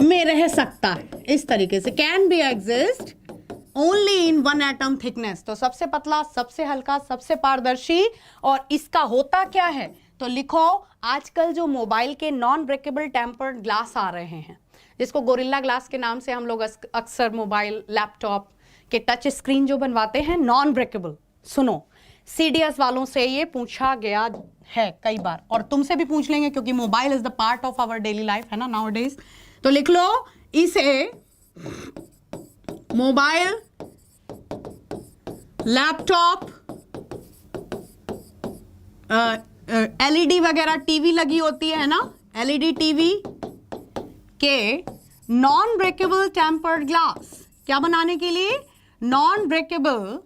में रह सकता है। इस तरीके से can be exist only in 1 atom thickness. तो सबसे पतला, सबसे हल्का, सबसे पारदर्शी। और इसका होता क्या है? तो लिखो आजकल जो मोबाइल के नॉन ब्रेकेबल टेम्पर्ड ग्लास आ रहे हैं, जिसको गोरिल्ला ग्लास के नाम से हम लोग अक्सर मोबाइल, लैपटॉप के टच स्क्रीन जो बनवाते हैं नॉन ब्रेकेबल। सुनो, CDS वालों से ये पूछा गया है कई बार, और तुमसे भी पूछ लेंगे क्योंकि mobile is the part of our daily life, है ना नाउ डेज। तो लिख लो इसे मोबाइल, लैपटॉप, LED वगैरह, टीवी लगी होती है ना, LED टीवी के नॉन ब्रेकेबल टेम्पर्ड ग्लास क्या बनाने के लिए? नॉन ब्रेकेबल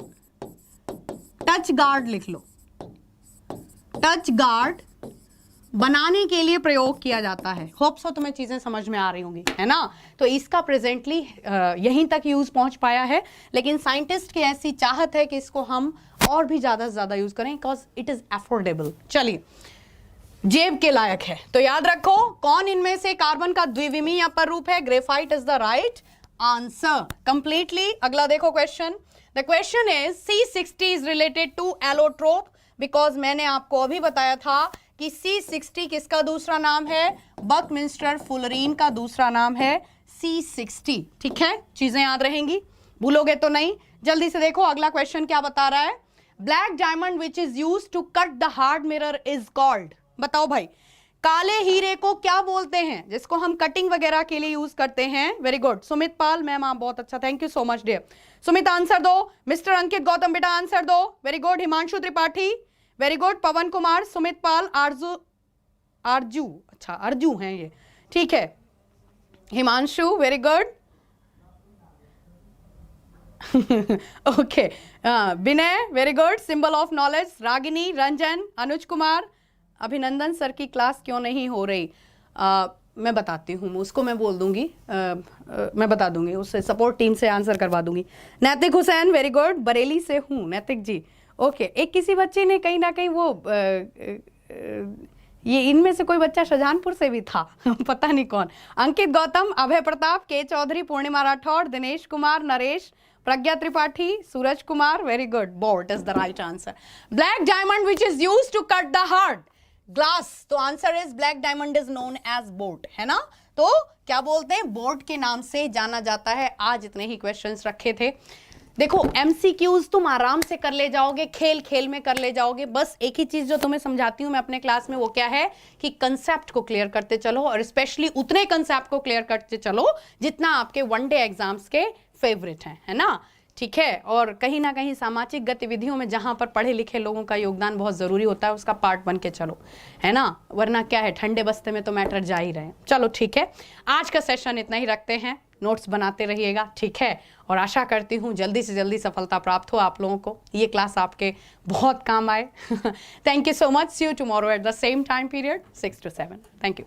टच गार्ड लिख लो, टच गार्ड बनाने के लिए प्रयोग किया जाता है। होप सो तुम्हें चीजें समझ में आ रही होंगी, है ना। तो इसका प्रेजेंटली यहीं तक यूज पहुंच पाया है, लेकिन साइंटिस्ट की ऐसी चाहत है कि इसको हम और भी ज्यादा से ज्यादा यूज करें, बिकॉज इट इज अफोर्डेबल। चलिए, जेब के लायक है। तो याद रखो कौन इनमें से कार्बन का द्विविमीय अपर रूप है? Graphite is the right answer completely. अगला देखो question. The question is C60 is related to allotrope, because मैंने आपको अभी बताया था कि C60 किसका दूसरा नाम है? बकमिंस्टर फुलरीन का दूसरा नाम है C60। ठीक है, चीजें याद रहेंगी, भूलोगे तो नहीं। जल्दी से देखो अगला क्वेश्चन क्या बता रहा है। Black diamond which is use to cut the hard mirror is called. बताओ भाई, काले हीरे को क्या बोलते हैं जिसको हम कटिंग वगैरह के लिए यूज करते हैं? Very good Sumit Pal ma'am, आप बहुत अच्छा, thank you so much dear. Sumit answer दो। मिस्टर अंकित गौतम बेटा आंसर दो। Very good. Himanshu Tripathi very good. Pawan Kumar, Sumit Pal, Arzoo, अच्छा अर्जू हैं ये, ठीक है। Himanshu very good. Okay, Vinay very good. Symbol of knowledge, Ragini, Ranjan, Anuj Kumar, Abhinandan sir की क्लास क्यों नहीं हो रही? मैं बताती हूँ, उसको मैं बोल दूंगी, मैं बता दूंगी, उससे सपोर्ट टीम से आंसर करवा दूंगी। नैतिक हुसैन, वेरी गुड, बरेली से हूँ नैतिक जी। ओके, एक किसी बच्चे ने कहीं ना कहीं वो ये इनमें से कोई बच्चा शाहजहानपुर से भी था पता नहीं कौन। अंकित Gautam, Abhay Pratap, K Chaudhary, Purnima Rathore, Dinesh Kumar, Naresh, Pragya Tripathi, Suraj Kumar, very good, bort is the right answer. Black diamond which is used to cut the hard glass, तो answer is black diamond is known as bort, है ना। तो क्या बोलते हैं, बोट के नाम से जाना जाता है। आज इतने ही क्वेश्चंस रखे थे। देखो एमसीक्यूज तुम आराम से कर ले जाओगे, खेल खेल में कर ले जाओगे। बस एक ही चीज जो तुम्हें समझाती हूं मैं अपने क्लास में, वो क्या है कि कंसेप्ट को क्लियर करते चलो, और स्पेशली उतने कंसेप्ट को क्लियर करते चलो जितना आपके वनडे एग्जाम्स के फेवरेट हैं, है ना, ठीक है। और कहीं ना कहीं सामाजिक गतिविधियों में जहां पर पढ़े लिखे लोगों का योगदान बहुत जरूरी होता है, उसका पार्ट बन के चलो, है ना, वरना क्या है, ठंडे बस्ते में तो मैटर जा ही रहे। चलो ठीक है, आज का सेशन इतना ही रखते हैं, नोट्स बनाते रहिएगा, ठीक है। और आशा करती हूँ जल्दी से जल्दी सफलता प्राप्त हो आप लोगों को, ये क्लास आपके बहुत काम आए। Thank you so much, see you tomorrow at the same time period 6 to 7। Thank you.